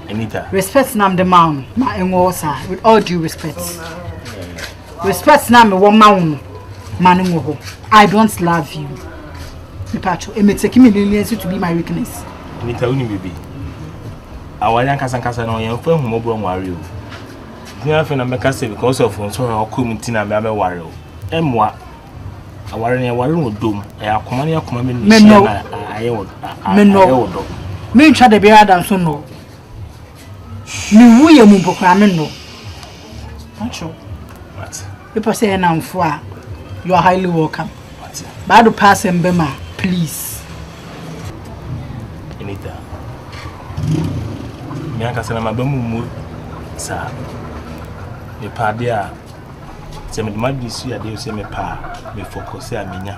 Anita. Respect nam the man, my enwosa, with all due respect. Respect nam woman, man. I don't love you. Pacho, it may take me millions to be my weakness. Anita, only baby. Our young Casan no young firm mobile warrior. Near Fenamaka say because of our community and Mamma warrior. And what? A warrior warrior doom, a command commandment. No. Me try the beard and so no. Me we am programming no. Macho. What? People say now for you are highly welcome. What? But to pass and bema, please. Anita. Me aka say na mabamu sa. Me pa dia. Se me demand this year dey say me pa, me focus ya menya.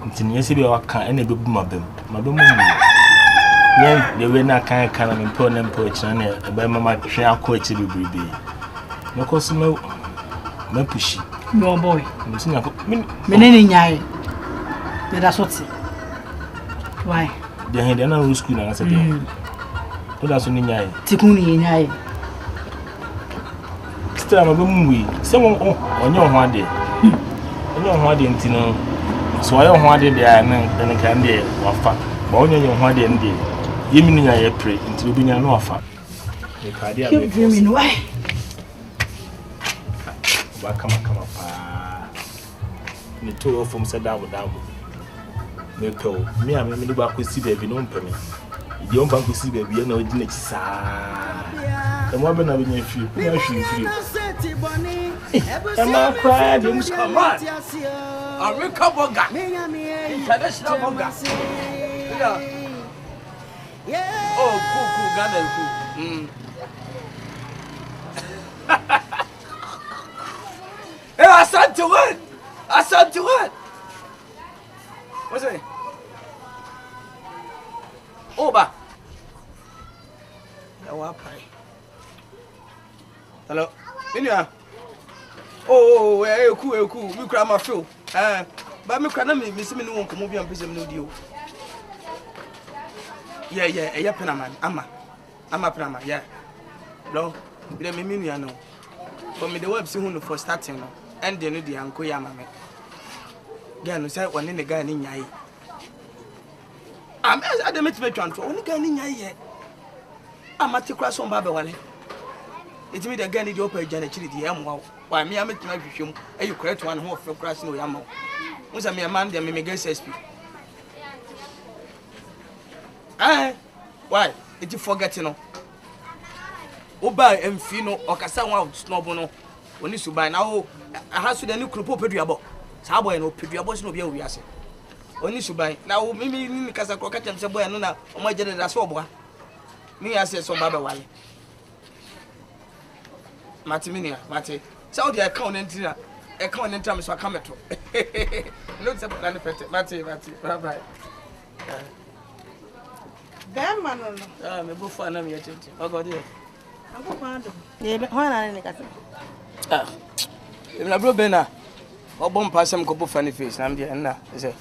Ntini yesi be waka ene bebu mabamu. Mabamu yeah, the way na can me put them poach and by mama share coach bibi. No cause me pushy. No boy. Me nyai. that's what. Why? They no school na say dey. To da so ni nyai. Tikuni nyai. Still am be mu wi. Say won onye ho ade. Onye ho ade ntino. So ayo ho ade dey na kan dey wafa. Ba onye ho ade ndi. Yemi ni nyai pray nti obi nya no wafa. E ka dey am. Keep dreaming why? Ba kama pa. Ni to from say dawo. Me ko me am me ba ko si baby no mpem. Idi on ba ko si baby na odi na chisa. E mo be na be nya fi. Me fi. E ma cry dem come on. America burger. International burger. Oh, cool, Ghana cool. Hey, Asante what? What's it? Oba. Hello. Inya. Oh, cool. Me cry my feel. But me cry na me see me no won komo bi am pese me no dio. Yeah, Panaman. Ama Panaman, yeah. No, be me nua no. For me the web see who for starting no. And then the uncle ya mama. Girl no say one in the guy ni nyai. I dey meet me twan for one guy ni nyai ye. Amati kra so mba be wale. It me the guy ni dey open jana chiri di am wow. Why me am tuna hwehwem. E you correct one who for crash no ya ma. Unsa me man dem me get SP. Why? Did you forget no? Oba emfi no okasa wan snob no. Oni suban na o aha so de ni krupo peduabo. Sa boy no peduabo so no bia wiase. Oni suban na o mi kasa ko katem se boy no na o ma jere da so oboa. Mi ase so baba wale. Mati. So the account entry account entry so aka metro. No se plan pete. Mati. Bye. Bema no. Me go for na me yachenti. Ogo dey. Anko kwando. Ye Hwan na ne kasa. Na bro bena. Obom pasem ko bo funny face na me dey na say.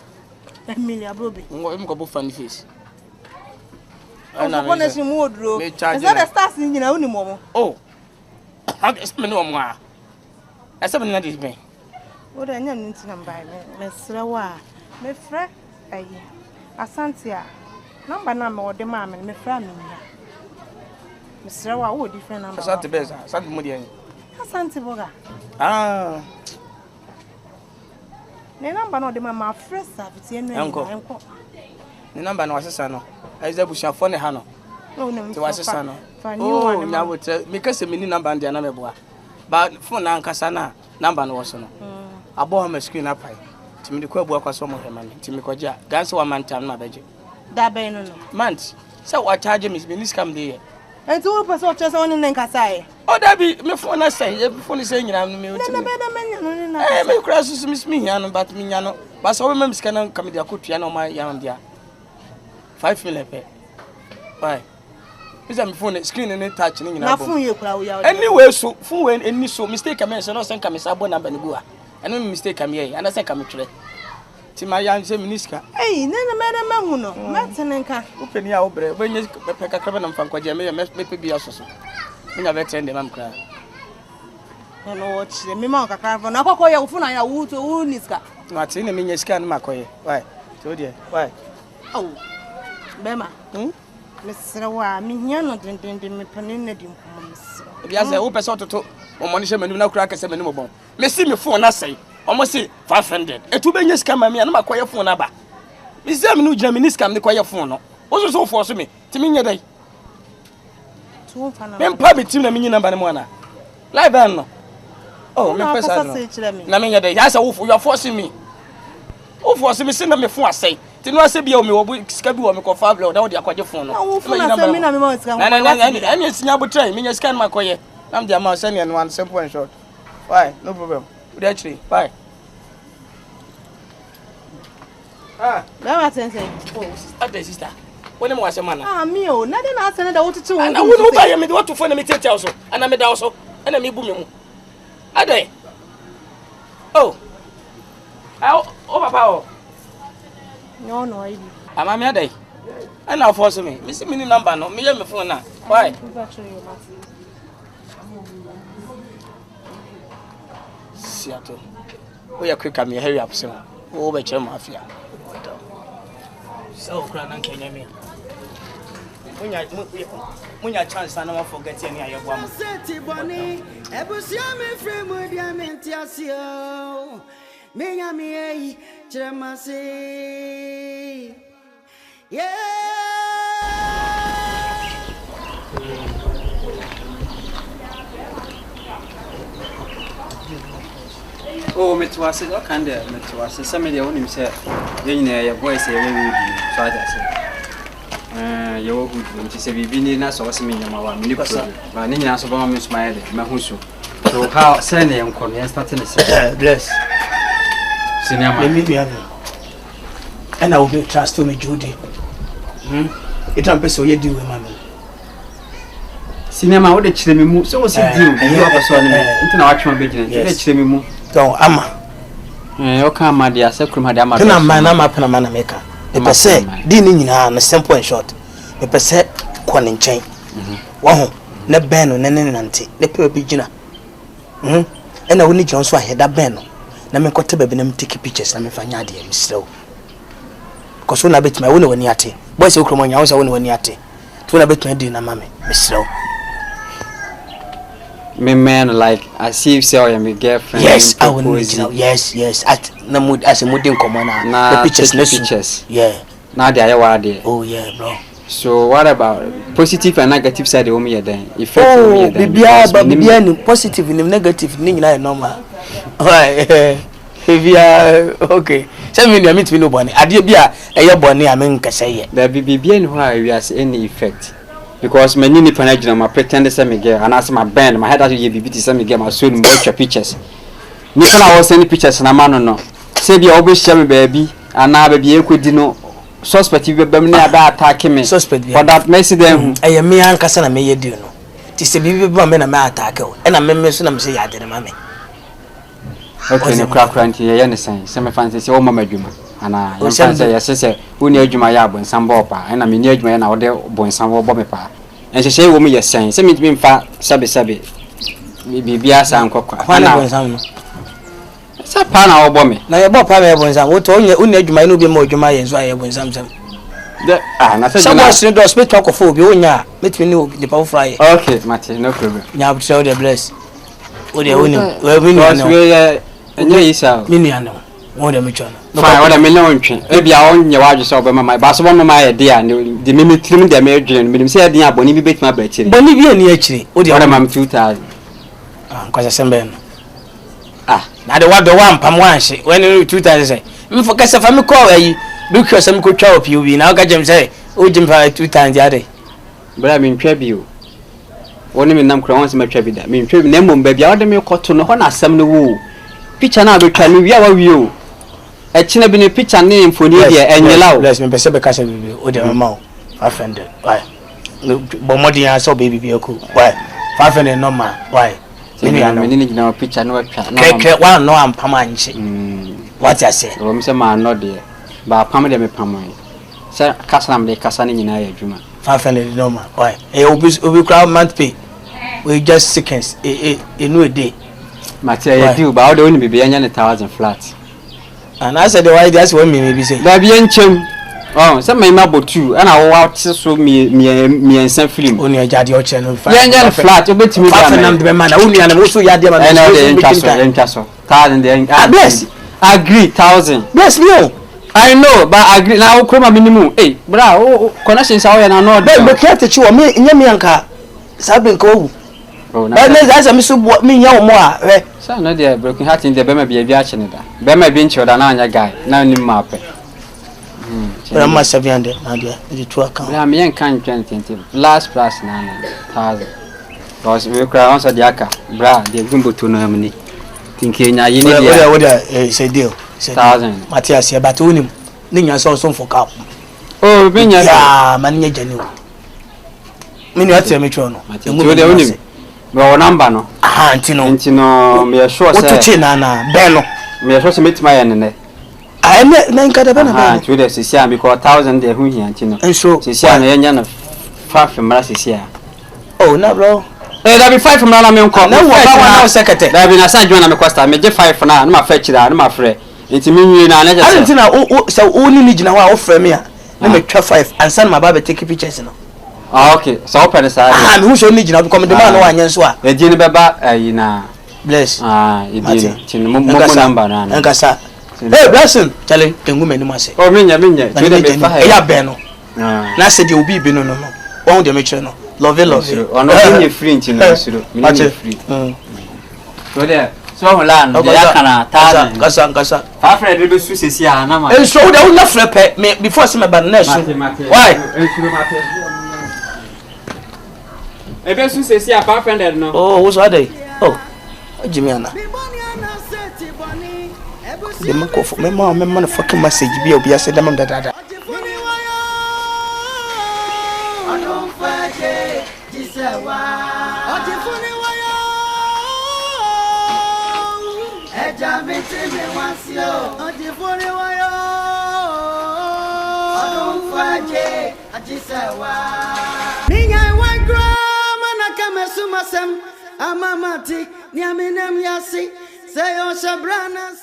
Emilia bro be. Mo ko bo funny face. Ana ko na si mu oduro. Is that the stars ni nyina uni mo mo? Oh. How is me no mo a? Asa me na dey me. O da nyam nti na mbai me sra wa. Me frɛ ayi. Asante a. Number na me ode ma me frɛ amenya. Me sra wa wo different number. Asante beza. Asante mo dey. Asante boga. Ne number no de ma frɛ sa fitie no enko. Ne number na wasesa no. Aiza bushafo ne ha no. No no. Ti wasesa no. Oh, na wote me kase me ni number ndia na me boa. Ba phone na nkasa na number no woso no. Abo ha ma screen apai. Ti me de ko abua kwaso mo hema ni. Ti me koja. Ganse wa mantam na beje. Da be no no. Mant. Say wa charge me ni scam dey. Enti wo pese o chese woni nkasa e. O da bi me phone na say, phone say nyina no me o ti. Na be da menya no ni na. Me kura so me nya no but me nya no. Ba so we me sika na kam dia kotua na o ma ya ndia. 5 million pe. Why? Is my phone screen and touch ni na phone ye kura wo ya. Anyway so phone we any so mistake am say no send kam say abo number ni go a. Eno mistake am here and say kam twere. Ti ma ya say minister. Eh na mahu no. Matene nka. Wo pani a wo bre. Wo nye pe kakra na mfa nkwaje me pe bi asoso. Me nya be trend dem am kra. No wo chire me ma kakra fo na akoko ye wo phone ya wo to wo niska. Na ti na me nya sika na makoye. Why? To there. Why? Oh. Bema. Mesra wa mi hia no dendende me panin na di nkomo mesra. Bia say wo pese ototo o mo ne hye manu na kura kese manu mo bon. Me si me phone na say. Omo say 500. Etu be nya sika ma me na makoye phone na ba. Me say me no gina me ni sika me koye phone no. Wo so force me. Ti me nya dai. Tu fa na. Me mpa be tim na me nyi number ne mo na. Live an no. Oh, me pesa no. Na me nya dai. Ya say wo you force me. Wo force me say na me phone asai. Ti no ase bia o me wo sika bi wo me ko fa blow na wo de akwaje phone no. Na wo phone asai me na me ma sika. Na sinya botrai me nya sika na makoye. Nam dia ma send one simple and short. Why? No problem. We actually. Bye. Bema sense. Oh, sister. When mo ase mana? Me o, na dey na ase na da wotutu wo. Na wo no ba ye me de what to phone me tete also. Ana me da also. Ana me bu me mu. Ade. Oh. Oh papa oh. No, no, I. I'm a day. And now force me. Miss me number no. Me my phone now. Why? Seattle. We are quick. Me hurry up soon. Oh, be chama mafia. So cry na Kenya me. Munya chance na no forget any ayo bua mo. Seti boni. Ebusia me free mu dia me ntiasio. Menya me ei chemase. Yeah. Oh, metwase o kan de metwase se me de wonim se ye nyina ye boy se ye we bi so ada se ye wo hu nti se bibi ni na so se me nyama wa me ni ko ba ni nyina so ba me smile de me hu so how say ne enko no start ne se bless sinema me bi ave and I will be trust to me Judy it am person ye di we mama sinema wo de kire me mu so wo se di o bi wa so ne nti na wa twema be gina de kire me mu don ama o ka ama dia se krum dia ama kana mana ma pana mana meka me pese di ni nyina na simple and short me pese ko ne nchen wo ho na ben no ne nante ne pe bi gina ena woni gina so aheda ben no na me kote baby na me take pictures na me fanya de misrew ko so na betima woni wani ate boy se krum nya wo se woni wani ate to na betima di na mame misrew me man like I see if say I am a girlfriend. Yes, I will need you. Yes. At na mood as a mooding common the pictures. Yeah. Now they are what they. Oh yeah, bro. So what about positive and negative side of me then? Effect oh, but positive and negative ni na normal. Why? If you are okay. Tell me you meet me no boni. Ade bia e boni amen kasa ye. There be no why we has any effect. Because many nipa na gina ma pretend say me girl and as my band my head as you be say me girl my soul me watch pictures nipa na was send pictures na ma no say bia obi share me baby and na baby ekodi no suspect be bam na ba attack me suspect for that mercy them eh me ankasa na me ye di no ti say bibi ba me na me attack o e na me so na me say ya de na me okay ne kra nti ye ne say me fancy say o mama dwuma ana yo fancy ye say woni adwuma ya abonsam bo pa e na me ni adwuma ya na wo de bonsam bo me pa enhyehyɛ wo mu yɛ sɛn sɛ me mfa sabe bibia sa nkɔkwa ana bonsam no sa pa na wo bɔ me na yɛ bɔ pa me bonsam wo to woni adwuma no bi ma adwuma yɛ so ayɛ bonsam sam de na sɛ jina so do hospital ko fo bi wonya metimi ni de pa fry okay mate no problem nya so the bless wo de woni we mi no enye isa mi no wo de me chona fine what I mean no ntwe e bia won nye wadwe so be mama ba so bo mama ye de a de me trim de me adwene me say de aboni bi betima ba chire boni bi ani akire o de mam 2000 kwasa sembe no na de wado wa mpam wa hye when 2000 say me focus fa me call ayi bi kwa sam ko twa opi obi na o ga jem say o jim fa 2000 ade bra me ntwa bi o woni me nam kra won se ma twa bi da me ntwa bi na mbom ba bia wode me koto no ho na asem no wo picture na betwa no wi a wa wi o echina bi ne picture ne mfoni de enyela o bless me pese be ka se bi o de mama o offended why bo modi ya so baby bi aku why 500 normal why me ni gina picture no atwa na wa no ampam anche what you say o me se ma no de ba pam de me pam an se kasa na me kasa ne nyina ya adwuma 500 normal why obi crowd month pay we just seconds no a day matia ya do ba o de woni bibi anya ne 1000 flat. And I said, why that's what me maybe say. Baby enchem. Oh, some my mabotu and I watch so me and some film. Only a jadi or channel. Yeah, flat, you bet me. The man, only and also Yadim and Castle. 1000 bless. Agree 1000. Bless no. I know, but I agree now. Come a minimum. Hey, bra, connections are and I know. Then look at you, me in Yamianka. Sabin go. Oh, that's a miss me young more. So no dey broken heart in the be be action da be ma bi nche da na anya guy na ni map but am 700 na dey the two account na me kan 20 last plus na 1000 because we cry once the aka bra dey gumbo to no amni tinke nya yi ni dia what say deal 1000 Matthias here but onim ni nya so for cap oh be nya ya man nya jani o me ni atia me twa no we dey onim no number no antino me sure say what to na beno me sure say meet my ene na nkada bana ba to the sisia because 1000 de hu hia ntino enso sisia na yenya na 5 mara sisia oh na bro da be 5 mara na me nko na wo ba na secretary da be na sa adwuma na me costa me je 5 na ma fa chira na ma frɛ enti me nwie na na je say enti na o ni gina wa o frɛ me a na me twa 5 ansa na ma ba be take pictures no okay so open sa me hu so ni gina because me de ma no anya nso a e gina be ba na bless e gina tin mo number na na nkasa hey blessing chale tengu me ni ma se oh menya to de be fa e ya be no na se de obi bi no won de me kire no love ono be free ntino suro me ni free to de so hola no ya kana ta kasa fa frɛ de be su sesi a na ma en so de won na frɛ pɛ me before se me ba na so why e be su sesi a 500 no oh wo so dey oh Jimmy ana de man ko fo me man fucking message bi obi ase dem dada Amamati, Niaminem Yasi, say, O Shabrana,